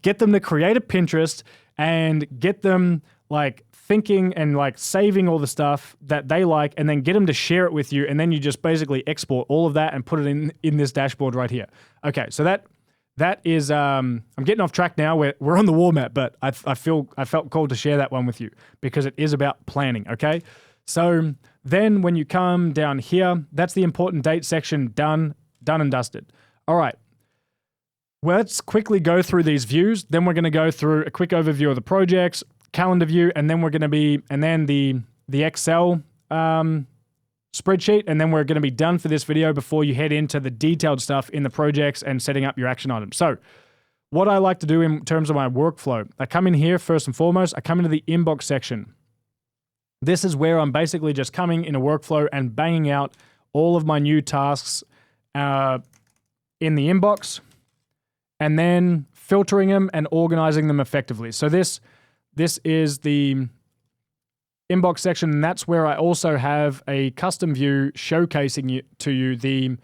Get them to create a Pinterest and get them like thinking and like saving all the stuff that they like and then get them to share it with you. And then you just basically export all of that and put it in this dashboard right here. Okay, so that is, I'm getting off track now. We're on the war map, but I felt called to share that one with you because it is about planning, okay? So then when you come down here, that's the important date section done and dusted. All right. Well, let's quickly go through these views. Then we're going to go through a quick overview of the projects, calendar view, and then the Excel spreadsheet, and then we're going to be done for this video before you head into the detailed stuff in the projects and setting up your action items. So what I like to do in terms of my workflow, I come in here first and foremost, I come into the inbox section. This is where I'm basically just coming in a workflow and banging out all of my new tasks in the inbox and then filtering them and organizing them effectively. So this is the inbox section, and that's where I also have a custom view showcasing to you the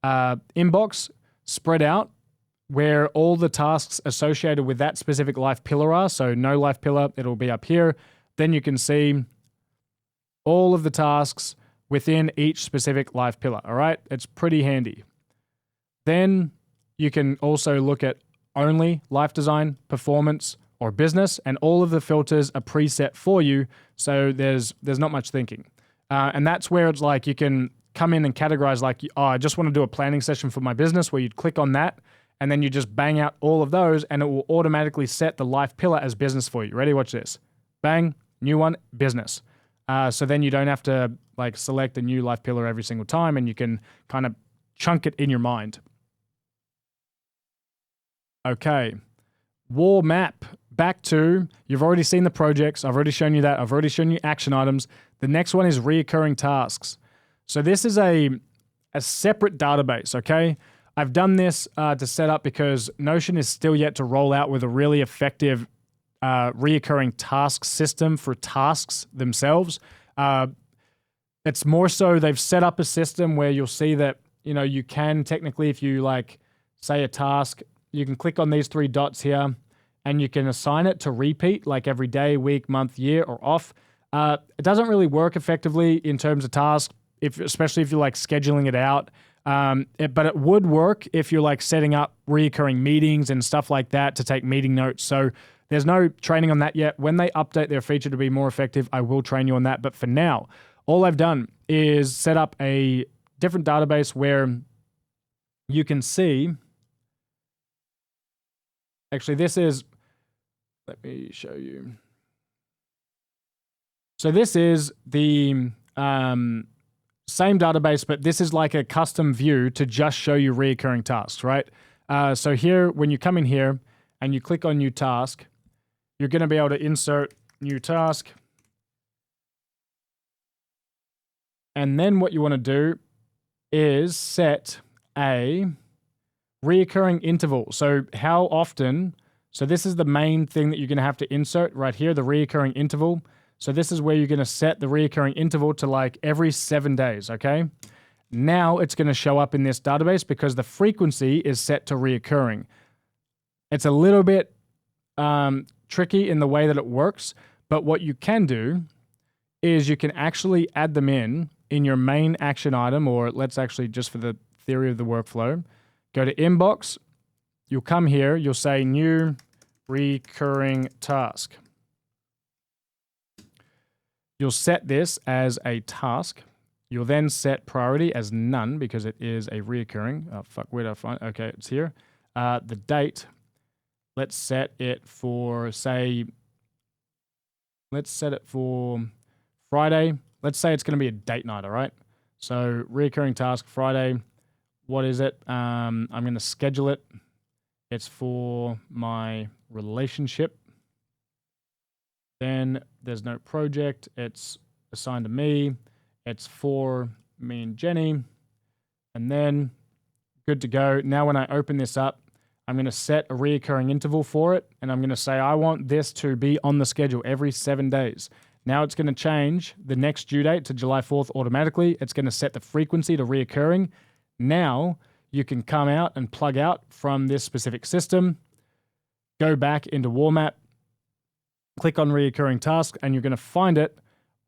inbox spread out where all the tasks associated with that specific life pillar are. So no life pillar, it'll be up here. Then you can see all of the tasks within each specific life pillar, all right? It's pretty handy. Then you can also look at only life design, performance, or business, and all of the filters are preset for you, so there's not much thinking. And that's where it's like you can come in and categorize like, oh, I just want to do a planning session for my business, where you'd click on that, and then you just bang out all of those, and it will automatically set the life pillar as business for you. Ready? Watch this. Bang, new one, business. So then you don't have to like select a new life pillar every single time, and you can kind of chunk it in your mind. Okay. War map back to, you've already seen the projects. I've already shown you that. I've already shown you action items. The next one is reoccurring tasks. So this is a separate database, okay? I've done this to set up because Notion is still yet to roll out with a really effective reoccurring task system for tasks themselves. It's more so they've set up a system where you'll see that, you know, you can technically, if you like, say a task, you can click on these three dots here and you can assign it to repeat, like every day, week, month, year, or off. It doesn't really work effectively in terms of tasks, especially if you're like scheduling it out. But it would work if you're like setting up recurring meetings and stuff like that to take meeting notes. So there's no training on that yet. When they update their feature to be more effective, I will train you on that. But for now, all I've done is set up a different database where you can see, actually this is, let me show you. So this is the same database, but this is like a custom view to just show you reoccurring tasks, right? So here, when you come in here and you click on new task, you're going to be able to insert new task. And then what you want to do is set a reoccurring interval. So how often, so this is the main thing that you're going to have to insert right here, the reoccurring interval. So this is where you're going to set the reoccurring interval to like every 7 days, okay? Now it's going to show up in this database because the frequency is set to reoccurring. It's a little bit tricky in the way that it works, but what you can do is you can actually add them in your main action item, or let's actually, just for the theory of the workflow, go to inbox, you'll come here, you'll say new recurring task. You'll set this as a task. You'll then set priority as none because it is a reoccurring. Oh, fuck, where did I find it? Okay, it's here. The date, let's set it for, say, let's set it for Friday. Let's say it's going to be a date night, all right? So reoccurring task, Friday. What is it? I'm going to schedule it. It's for my relationship. Then there's no project. It's assigned to me. It's for me and Jenny. And then good to go. Now when I open this up, I'm going to set a reoccurring interval for it. And I'm going to say, I want this to be on the schedule every 7 days. Now it's going to change the next due date to July 4th automatically. It's going to set the frequency to reoccurring. Now you can come out and plug out from this specific system, go back into WarMap, click on reoccurring task, and you're going to find it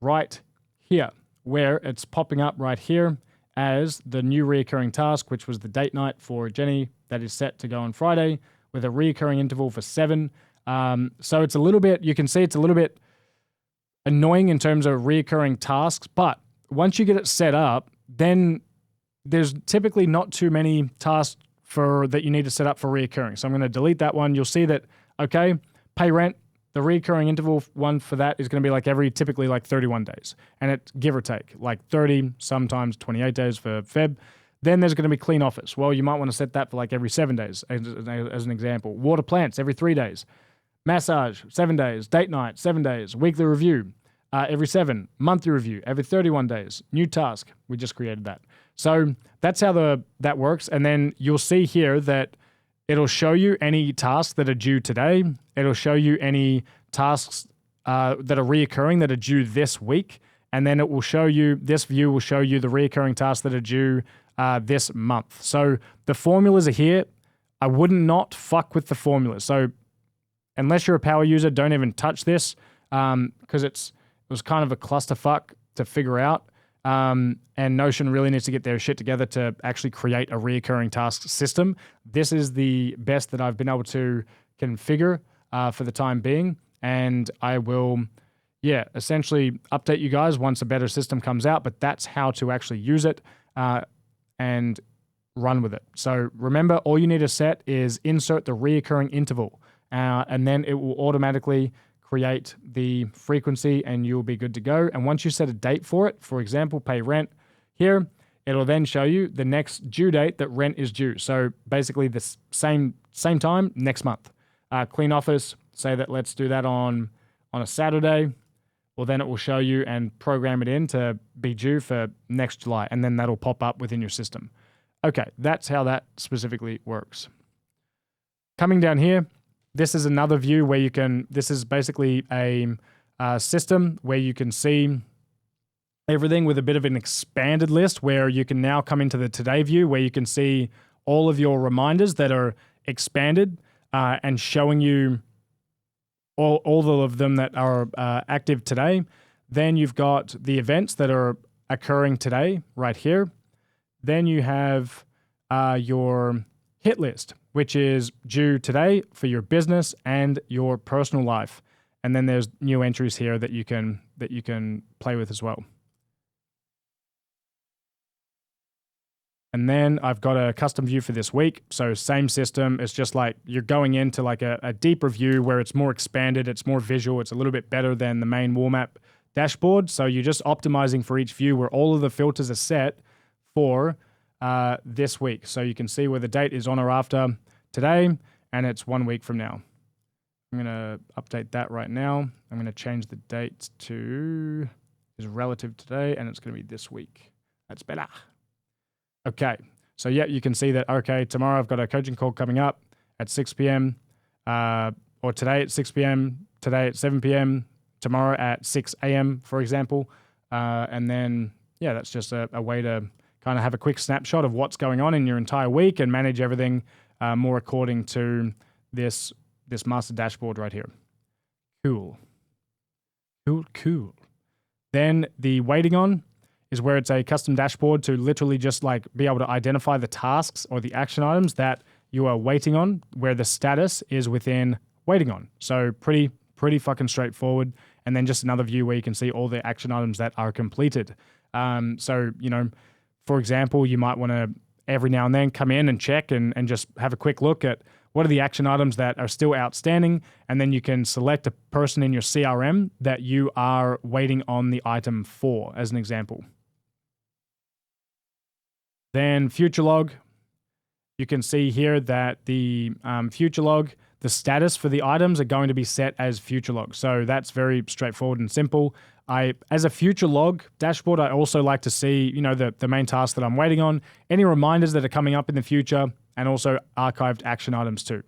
right here where it's popping up right here as the new reoccurring task, which was the date night for Jenny that is set to go on Friday with a reoccurring interval for 7. So it's a little bit, you can see it's a little bit annoying in terms of reoccurring tasks, but once you get it set up, then there's typically not too many tasks that you need to set up for reoccurring. So I'm going to delete that one. You'll see that, okay, pay rent, the recurring interval one for that is going to be like typically like 31 days. And it's give or take, like 30, sometimes 28 days for Feb. Then there's going to be clean office. Well, you might want to set that for like every 7 days, as an example. Water plants every 3 days. Massage, 7 days. Date night, 7 days. Weekly review, every 7. Monthly review, every 31 days. New task, we just created that. So that's how that works. And then you'll see here that it'll show you any tasks that are due today. It'll show you any tasks that are reoccurring that are due this week. And then it will show you, this view will show you the reoccurring tasks that are due this month. So the formulas are here. I wouldn't not fuck with the formulas. So unless you're a power user, don't even touch this because it was kind of a clusterfuck to figure out. And Notion really needs to get their shit together to actually create a reoccurring task system. This is the best that I've been able to configure for the time being. And I will, essentially update you guys once a better system comes out, but that's how to actually use it and run with it. So remember, all you need to set is insert the reoccurring interval, and then it will automatically create the frequency and you'll be good to go. And once you set a date for it, for example, pay rent here, it'll then show you the next due date that rent is due. So basically the same time next month. Clean office, say that let's do that on a Saturday, well, then it will show you and program it in to be due for next July, and then that'll pop up within your system. Okay, that's how that specifically works. Coming down here, this is another view where you can, this is basically a system where you can see everything with a bit of an expanded list, where you can now come into the today view where you can see all of your reminders that are expanded and showing you all of them that are active today. Then you've got the events that are occurring today right here. Then you have your hit list, which is due today for your business and your personal life. And then there's new entries here that you can play with as well. And then I've got a custom view for this week. So same system. It's just like you're going into like a deeper view where it's more expanded, it's more visual, it's a little bit better than the main Warmap dashboard. So you're just optimizing for each view where all of the filters are set for this week. So you can see where the date is on or after today, and it's 1 week from now. I'm going to update that right now. I'm going to change the date to is relative today, and it's going to be this week. That's better. Okay, so yeah, you can see that, okay, tomorrow I've got a coaching call coming up at 6 p.m. Or today at 6 p.m., today at 7 p.m., tomorrow at 6 a.m., for example. And then, yeah, that's just a way to kind of have a quick snapshot of what's going on in your entire week and manage everything more according to this master dashboard right here. Cool. Then the waiting on is where it's a custom dashboard to literally just like be able to identify the tasks or the action items that you are waiting on, where the status is within waiting on. So pretty fucking straightforward. And then just another view where you can see all the action items that are completed. So, you know, for example, you might want to every now and then come in and check and just have a quick look at what are the action items that are still outstanding, and then you can select a person in your CRM that you are waiting on the item for, as an example. Then future log, you can see here that the future log, the status for the items are going to be set as future log. So that's very straightforward and simple. As a future log dashboard, I also like to see, you know, the main task that I'm waiting on, any reminders that are coming up in the future, and also archived action items too.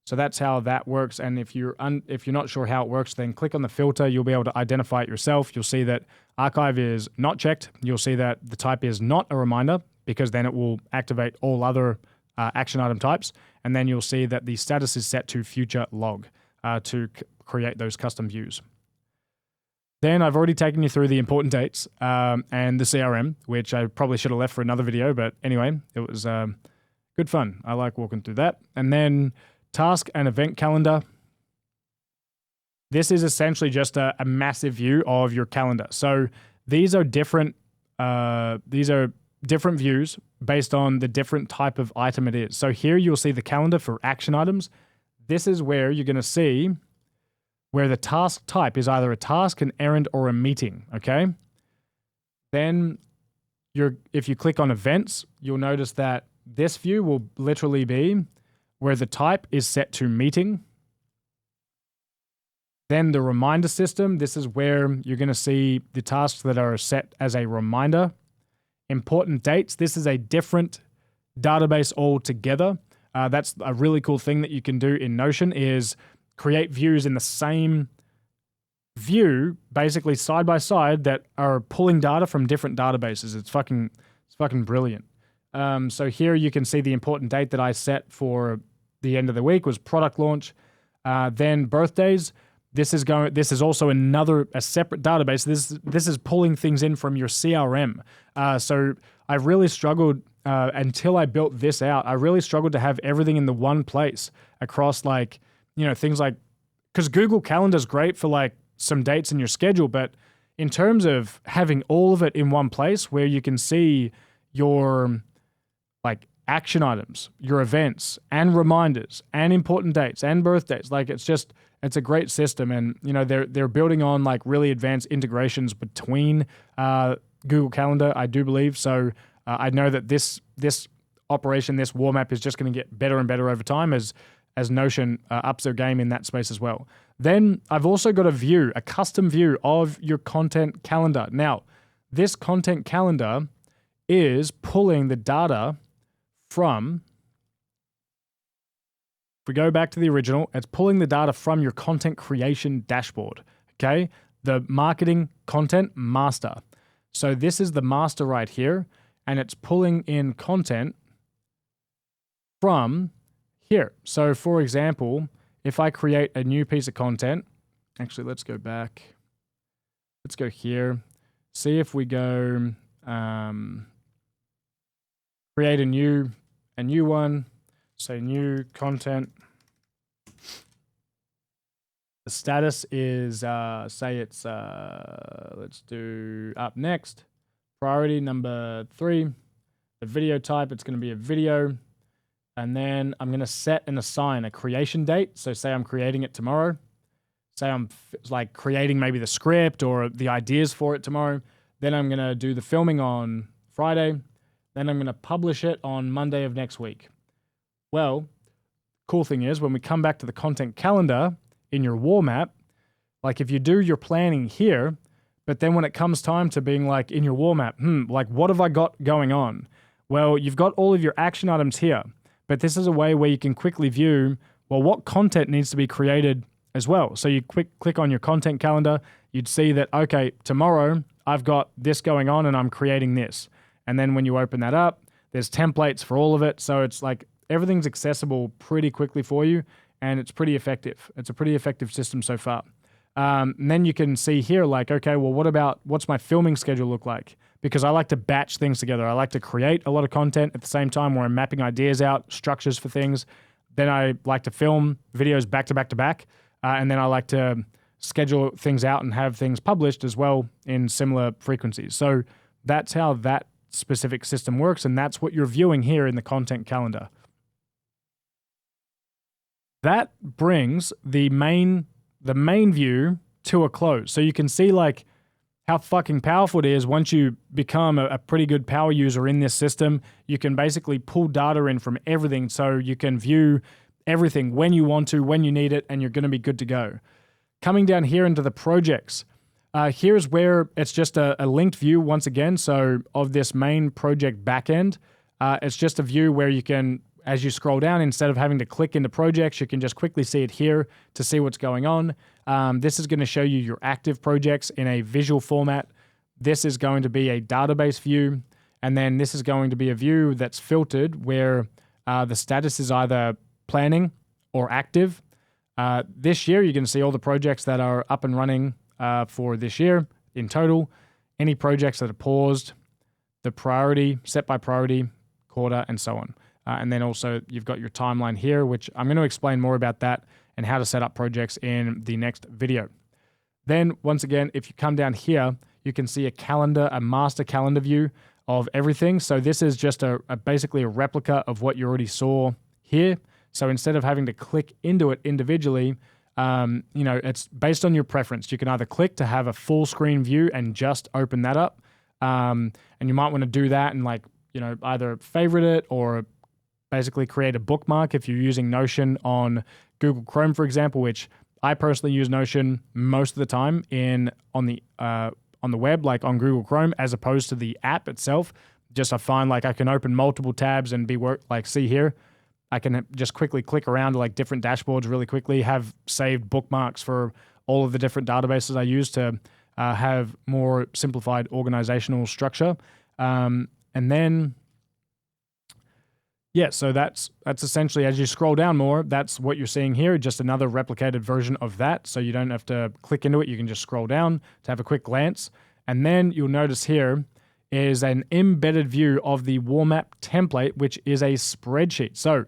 So that's how that works. And if you're not sure how it works, then click on the filter. You'll be able to identify it yourself. You'll see that archive is not checked. You'll see that the type is not a reminder, because then it will activate all other action item types. And then you'll see that the status is set to future log to create those custom views. Then I've already taken you through the important dates and the CRM, which I probably should have left for another video. But anyway, it was good fun. I like walking through that. And then task and event calendar. This is essentially just a massive view of your calendar. So these are different views based on the different type of item it is. So here you'll see the calendar for action items. This is where you're going to see where the task type is either a task, an errand, or a meeting, okay? Then if you click on events, you'll notice that this view will literally be where the type is set to meeting. Then the reminder system, this is where you're going to see the tasks that are set as a reminder. Important dates, this is a different database altogether. That's a really cool thing that you can do in Notion, is create views in the same view, basically side by side, that are pulling data from different databases. It's fucking brilliant. So here you can see the important date that I set for the end of the week was product launch. Then birthdays. This is also a separate database. This is pulling things in from your CRM. So I really struggled until I built this out. I really struggled to have everything in the one place across, like, you know, things like, because Google Calendar is great for like some dates in your schedule, but in terms of having all of it in one place where you can see your like action items, your events and reminders and important dates and birthdays, like it's a great system. And, you know, they're building on like really advanced integrations between Google Calendar, I do believe. So I know that this operation, this Warmap, is just going to get better and better over time as as Notion ups their game in that space as well. Then I've also got a view, a custom view of your content calendar. Now, this content calendar is pulling the data from, if we go back to the original, it's pulling the data from your content creation dashboard, okay? The marketing content master. So this is the master right here, and it's pulling in content from here. So for example, if I create a new piece of content, actually, let's go back. Let's go here. See if we go create a new one. Say new content. The status is, say it's, let's do up next. Priority number 3. The video type, it's going to be a video. And then I'm going to set and assign a creation date. So say I'm creating it tomorrow. Say I'm like creating maybe the script or the ideas for it tomorrow. Then I'm going to do the filming on Friday. Then I'm going to publish it on Monday of next week. Well, cool thing is when we come back to the content calendar in your wall map, like if you do your planning here, but then when it comes time to being like in your wall map, like what have I got going on? Well, you've got all of your action items here, but this is a way where you can quickly view, well, what content needs to be created as well. So you click on your content calendar, you'd see that, okay, tomorrow I've got this going on and I'm creating this. And then when you open that up, there's templates for all of it. So it's like everything's accessible pretty quickly for you, and it's pretty effective. It's a pretty effective system so far. And then you can see here like, okay, well, what's my filming schedule look like? Because I like to batch things together. I like to create a lot of content at the same time where I'm mapping ideas out, structures for things. Then I like to film videos back to back to back. And then I like to schedule things out and have things published as well in similar frequencies. So that's how that specific system works. And that's what you're viewing here in the content calendar. That brings the main view to a close. So you can see like how fucking powerful it is once you become a pretty good power user in this system. You can basically pull data in from everything, so you can view everything when you want to, when you need it, and you're going to be good to go. Coming down here into the projects, here's where it's just a linked view once again. So of this main project backend, it's just a view where you can, as you scroll down, instead of having to click into projects, you can just quickly see it here to see what's going on. This is going to show you your active projects in a visual format. This is going to be a database view. And then this is going to be a view that's filtered where the status is either planning or active. This year, you're going to see all the projects that are up and running for this year in total. Any projects that are paused, the priority, set by priority, quarter, and so on. And then also you've got your timeline here, which I'm going to explain more about that and how to set up projects in the next video. Then once again, if you come down here, you can see a calendar, a master calendar view of everything. So this is just basically a replica of what you already saw here. So instead of having to click into it individually, it's based on your preference. You can either click to have a full screen view and just open that up. And you might want to do that and either favorite it or basically create a bookmark if you're using Notion on Google Chrome, for example, which I personally use Notion most of the time on the web, like on Google Chrome, as opposed to the app itself. Just I find like I can open multiple tabs and see here, I can just quickly click around to like different dashboards really quickly, have saved bookmarks for all of the different databases I use to have more simplified organizational structure. And then yeah, so that's essentially, as you scroll down more, that's what you're seeing here, just another replicated version of that. So you don't have to click into it. You can just scroll down to have a quick glance. And then you'll notice here is an embedded view of the WarMap template, which is a spreadsheet. So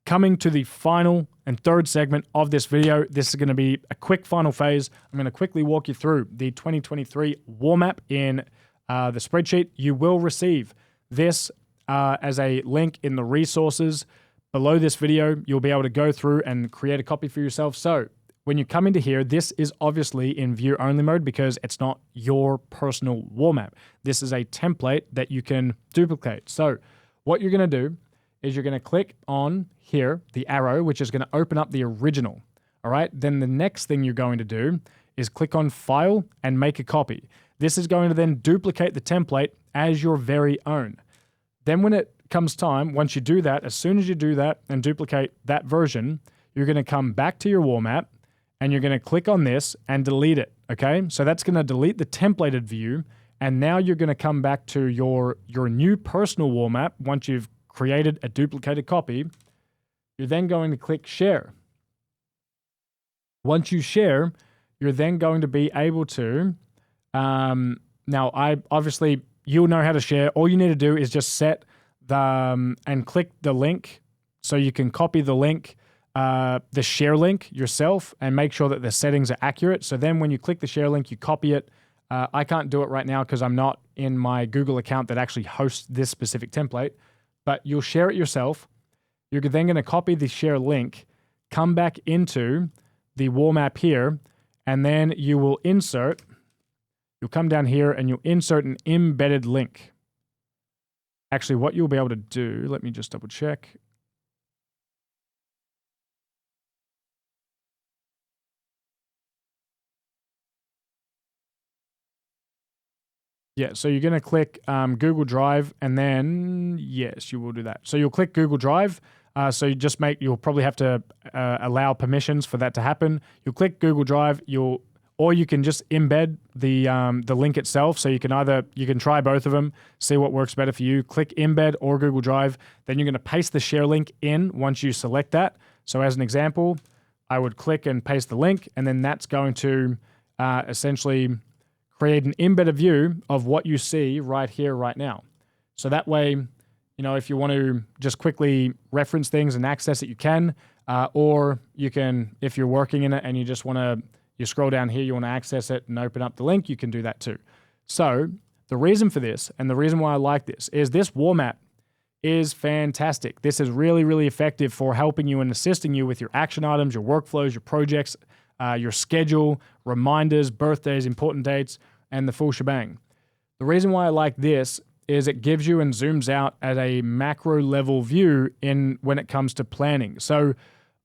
coming to the final and third segment of this video, this is going to be a quick final phase. I'm going to quickly walk you through the 2023 WarMap in the spreadsheet. You will receive this as a link in the resources below this video. You'll be able to go through and create a copy for yourself. So when you come into here, this is obviously in view only mode because it's not your personal wall map. This is a template that you can duplicate. So what you're going to do is you're going to click on here, the arrow, which is going to open up the original. All right. Then the next thing you're going to do is click on File and make a copy. This is going to then duplicate the template as your very own. Then when it comes time, once you do that, as soon as you do that and duplicate that version, you're going to come back to your wall map and you're going to click on this and delete it. Okay. So that's going to delete the templated view. And now you're going to come back to your new personal wall map. Once you've created a duplicated copy, you're then going to click Share. Once you share, you're then going to be able to, now obviously you'll know how to share. All you need to do is just set and click the link so you can copy the link, the share link yourself and make sure that the settings are accurate. So then when you click the share link, you copy it. I can't do it right now because I'm not in my Google account that actually hosts this specific template, but you'll share it yourself. You're then going to copy the share link, come back into the wall map here, and then you will insert, you'll come down here and you'll insert an embedded link. Actually, what you'll be able to do, let me just double check. Yeah, so you're going to click Google Drive, and then, yes, you will do that. So you'll click Google Drive. So you'll probably have to allow permissions for that to happen. You'll click Google Drive, or you can just embed the link itself. So you can try both of them, see what works better for you. Click Embed or Google Drive. Then you're going to paste the share link in once you select that. So as an example, I would click and paste the link, and then that's going to essentially create an embedded view of what you see right here, right now. So that way, if you want to just quickly reference things and access it, you can. Or you can, if you're working in it and you just you scroll down here, you want to access it and open up the link, you can do that too. So the reason for this, and the reason why I like this wall map is fantastic. This is really, really effective for helping you and assisting you with your action items, your workflows, your projects, your schedule, reminders, birthdays, important dates, and the full shebang. The reason why I like this is it gives you and zooms out at a macro level view when it comes to planning. So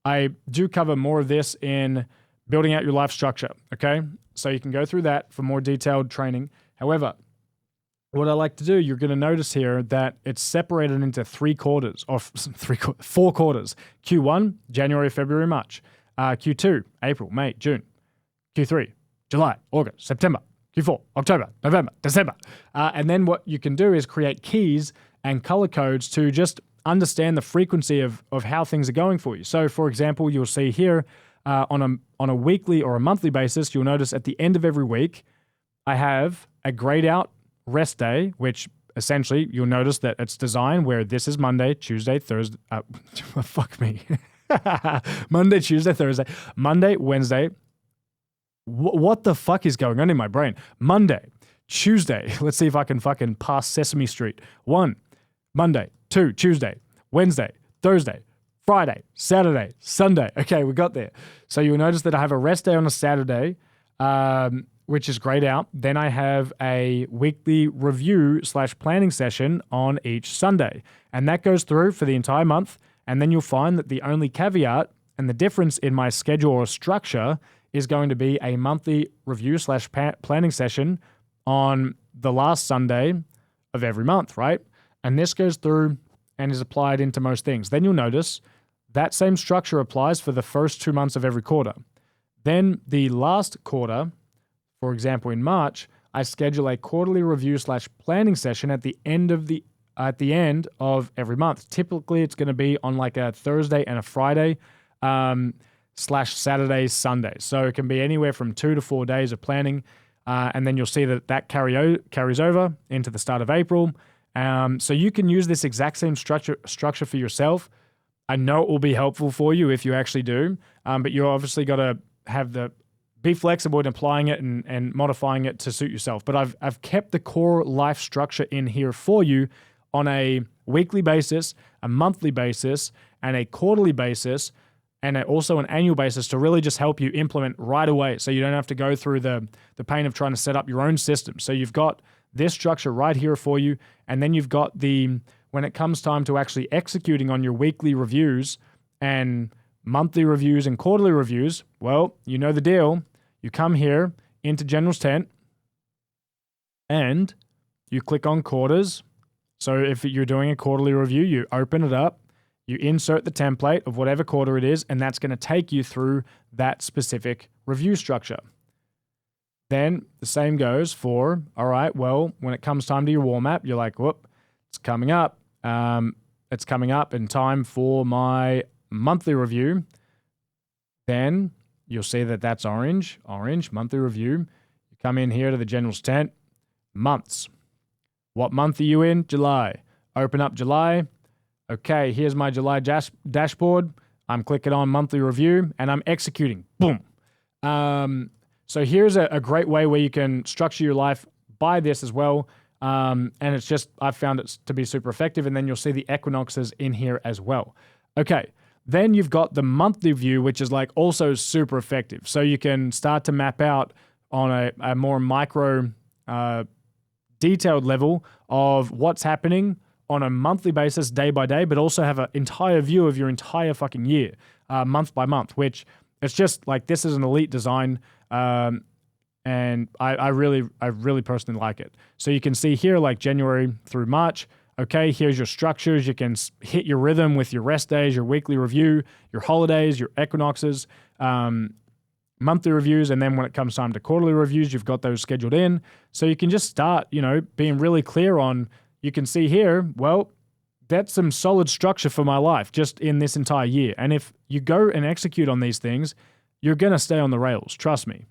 I do cover more of this in building out your life structure, okay? So you can go through that for more detailed training. However, what I like to do, you're going to notice here that it's separated into 4 quarters. Q1, January, February, March. Q2, April, May, June. Q3, July, August, September. Q4, October, November, December. And then what you can do is create keys and color codes to just understand the frequency of how things are going for you. So for example, you'll see here on a weekly or a monthly basis, you'll notice at the end of every week, I have a grayed out rest day, which essentially you'll notice that it's designed where this is Monday, Tuesday, Thursday, fuck me. Monday, Tuesday, Thursday, Monday, Wednesday. What the fuck is going on in my brain? Monday, Tuesday. Let's see if I can fucking pass Sesame Street. 1, Monday. 2, Tuesday. Wednesday, Thursday, Friday, Saturday, Sunday. Okay, we got there. So you'll notice that I have a rest day on a Saturday, which is grayed out. Then I have a weekly review / planning session on each Sunday. And that goes through for the entire month. And then you'll find that the only caveat and the difference in my schedule or structure is going to be a monthly review / planning session on the last Sunday of every month, right? And this goes through and is applied into most things. Then you'll notice that same structure applies for the first 2 months of every quarter. Then the last quarter, for example, in March, I schedule a quarterly review / planning session at the end of every month. Typically, it's going to be on like a Thursday and a Friday, / Saturday, Sunday. So it can be anywhere from 2 to 4 days of planning. And then you'll see that carries over into the start of April. So you can use this exact same structure for yourself. I know it will be helpful for you if you actually do, but you're obviously got to be flexible in applying it and modifying it to suit yourself. But I've kept the core life structure in here for you on a weekly basis, a monthly basis, and a quarterly basis, and also an annual basis to really just help you implement right away so you don't have to go through the pain of trying to set up your own system. So you've got this structure right here for you, and then you've got the when it comes time to actually executing on your weekly reviews and monthly reviews and quarterly reviews, well, you know the deal. You come here into General's Tent and you click on quarters. So if you're doing a quarterly review, you open it up, you insert the template of whatever quarter it is, and that's going to take you through that specific review structure. Then the same goes for, all right, well, when it comes time to your warm up, you're like, whoop, it's coming up. It's coming up in time for my monthly review. Then you'll see that that's orange, monthly review. You come in here to the General's Tent, months. What month are you in? July. Open up July. Okay, here's my July dashboard. I'm clicking on monthly review and I'm executing. Boom. So here's a great way where you can structure your life by this as well. And it's just, I've found it to be super effective. And then you'll see the equinoxes in here as well. Okay, then you've got the monthly view, which is like also super effective. So you can start to map out on a more micro detailed level of what's happening on a monthly basis, day by day, but also have an entire view of your entire fucking year, month by month, which it's just like, this is an elite design. And I really personally like it. So you can see here, like January through March, okay, here's your structures. You can hit your rhythm with your rest days, your weekly review, your holidays, your equinoxes, monthly reviews, and then when it comes time to quarterly reviews, you've got those scheduled in. So you can just start, being really clear on, you can see here, well, that's some solid structure for my life just in this entire year. And if you go and execute on these things, you're going to stay on the rails, trust me.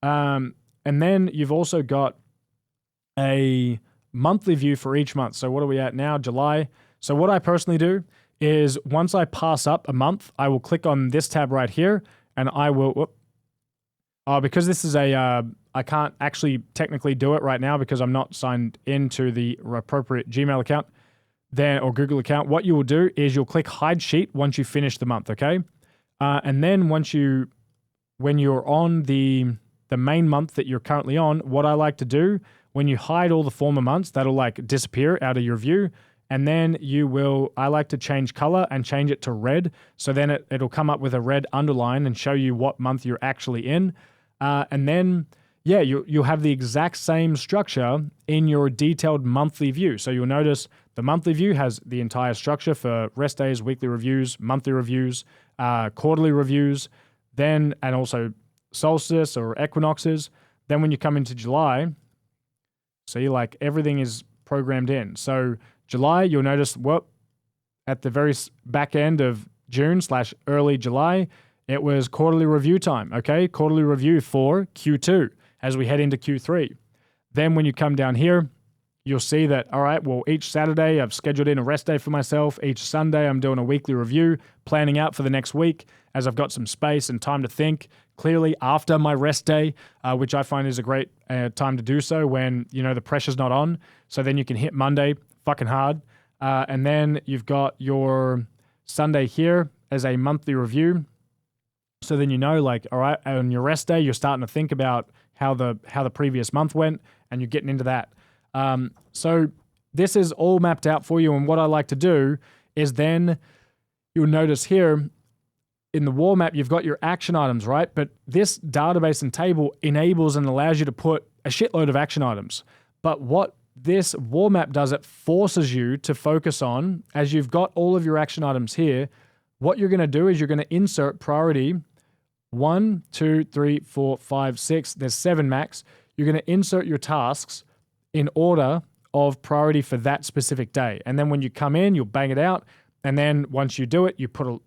And then you've also got a monthly view for each month. So what are we at now? July. So what I personally do is once I pass up a month, I will click on this tab right here and I will, because this is I can't actually technically do it right now because I'm not signed into the appropriate Gmail account or Google account. What you will do is you'll click hide sheet once you finish the month, okay? And then when you're on the main month that you're currently on, what I like to do, when you hide all the former months, that'll like disappear out of your view. And then I like to change color and change it to red. So then it'll come up with a red underline and show you what month you're actually in. And then, yeah, you'll have the exact same structure in your detailed monthly view. So you'll notice the monthly view has the entire structure for rest days, weekly reviews, monthly reviews, quarterly reviews, and also solstice or equinoxes. Then when you come into July, see, like everything is programmed in. So July, you'll notice at the very back end of June / early July, it was quarterly review time, okay? Quarterly review for Q2 as we head into Q3. Then when you come down here, you'll see that, all right, well, each Saturday I've scheduled in a rest day for myself. Each Sunday I'm doing a weekly review, planning out for the next week as I've got some space and time to think clearly after my rest day, which I find is a great time to do so when, the pressure's not on. So then you can hit Monday fucking hard. And then you've got your Sunday here as a monthly review. So then like, all right, on your rest day, you're starting to think about how the previous month went, and you're getting into that. So this is all mapped out for you. And what I like to do is then you'll notice here in the war map, you've got your action items, right? But this database and table enables and allows you to put a shitload of action items. But what this war map does, it forces you to focus on, as you've got all of your action items here, what you're going to do is you're going to insert priority 1, 2, 3, 4, 5, 6. There's 7 max. You're going to insert your tasks in order of priority for that specific day. And then when you come in, you'll bang it out. And then once you do it, you put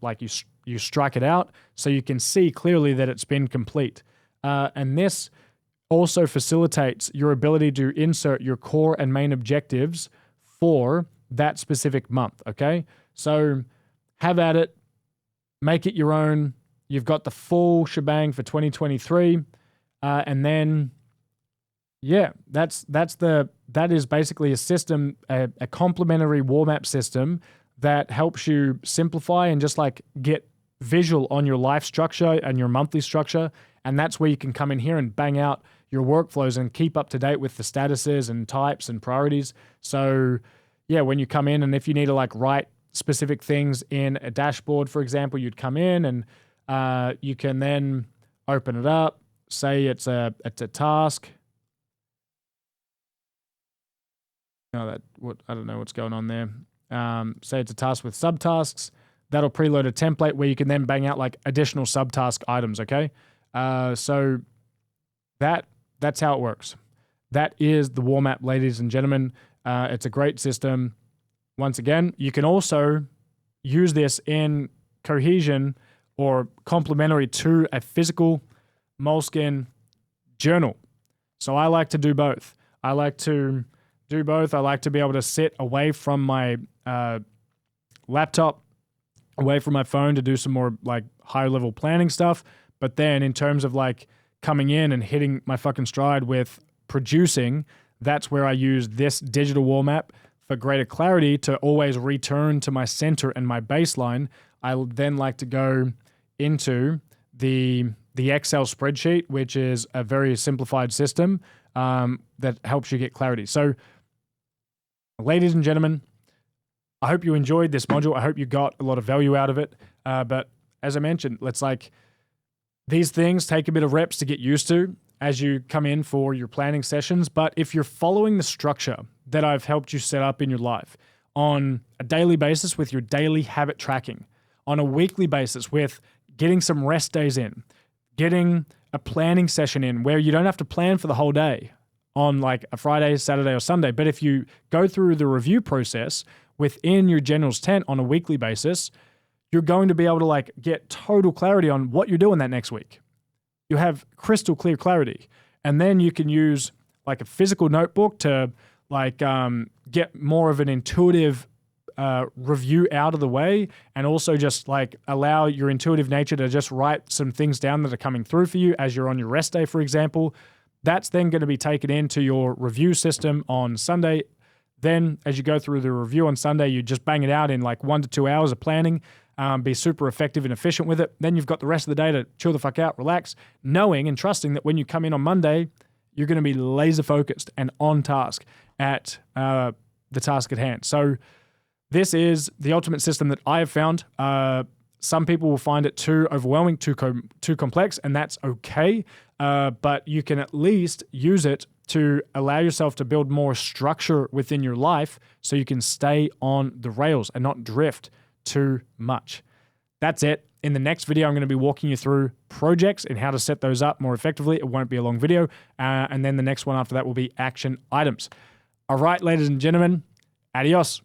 you strike it out so you can see clearly that it's been complete. And this also facilitates your ability to insert your core and main objectives for that specific month, okay? So have at it, make it your own. You've got the full shebang for 2023. And then, yeah, that is basically a system, a complementary war map system that helps you simplify and just like get visual on your life structure and your monthly structure. And that's where you can come in here and bang out your workflows and keep up to date with the statuses and types and priorities. So yeah, when you come in and if you need to like write specific things in a dashboard, for example, you'd come in and you can then open it up. Say it's a task. No, I don't know what's going on there. Say it's a task with subtasks. That'll preload a template where you can then bang out like additional subtask items. Okay, so that's how it works. That is the War Map, ladies and gentlemen. It's a great system. Once again, you can also use this in cohesion or complementary to a physical Moleskine journal. So I like to do both. I like to be able to sit away from my laptop, away from my phone to do some more like higher level planning stuff. But then in terms of like coming in and hitting my fucking stride with producing, that's where I use this digital wall map for greater clarity to always return to my center and my baseline. I then like to go into the Excel spreadsheet, which is a very simplified system that helps you get clarity. So, ladies and gentlemen, I hope you enjoyed this module. I hope you got a lot of value out of it. But as I mentioned, these things take a bit of reps to get used to as you come in for your planning sessions. But if you're following the structure that I've helped you set up in your life on a daily basis with your daily habit tracking, on a weekly basis with getting some rest days in, getting a planning session in where you don't have to plan for the whole day on like a Friday, Saturday, or Sunday. But if you go through the review process within your general's tent on a weekly basis, you're going to be able to like get total clarity on what you're doing that next week. You have crystal clear clarity. And then you can use like a physical notebook to like get more of an intuitive review out of the way, and also just like allow your intuitive nature to just write some things down that are coming through for you as you're on your rest day, for example. That's then going to be taken into your review system on Sunday. Then as you go through the review on Sunday, you just bang it out in like 1 to 2 hours of planning, be super effective and efficient with it. Then you've got the rest of the day to chill the fuck out, relax, knowing and trusting that when you come in on Monday, you're going to be laser focused and on task at the task at hand. So this is the ultimate system that I have found. Some people will find it too overwhelming, too complex, and that's okay. But you can at least use it to allow yourself to build more structure within your life so you can stay on the rails and not drift too much. That's it. In the next video, I'm going to be walking you through projects and how to set those up more effectively. It won't be a long video. And then the next one after that will be action items. All right, ladies and gentlemen, adios.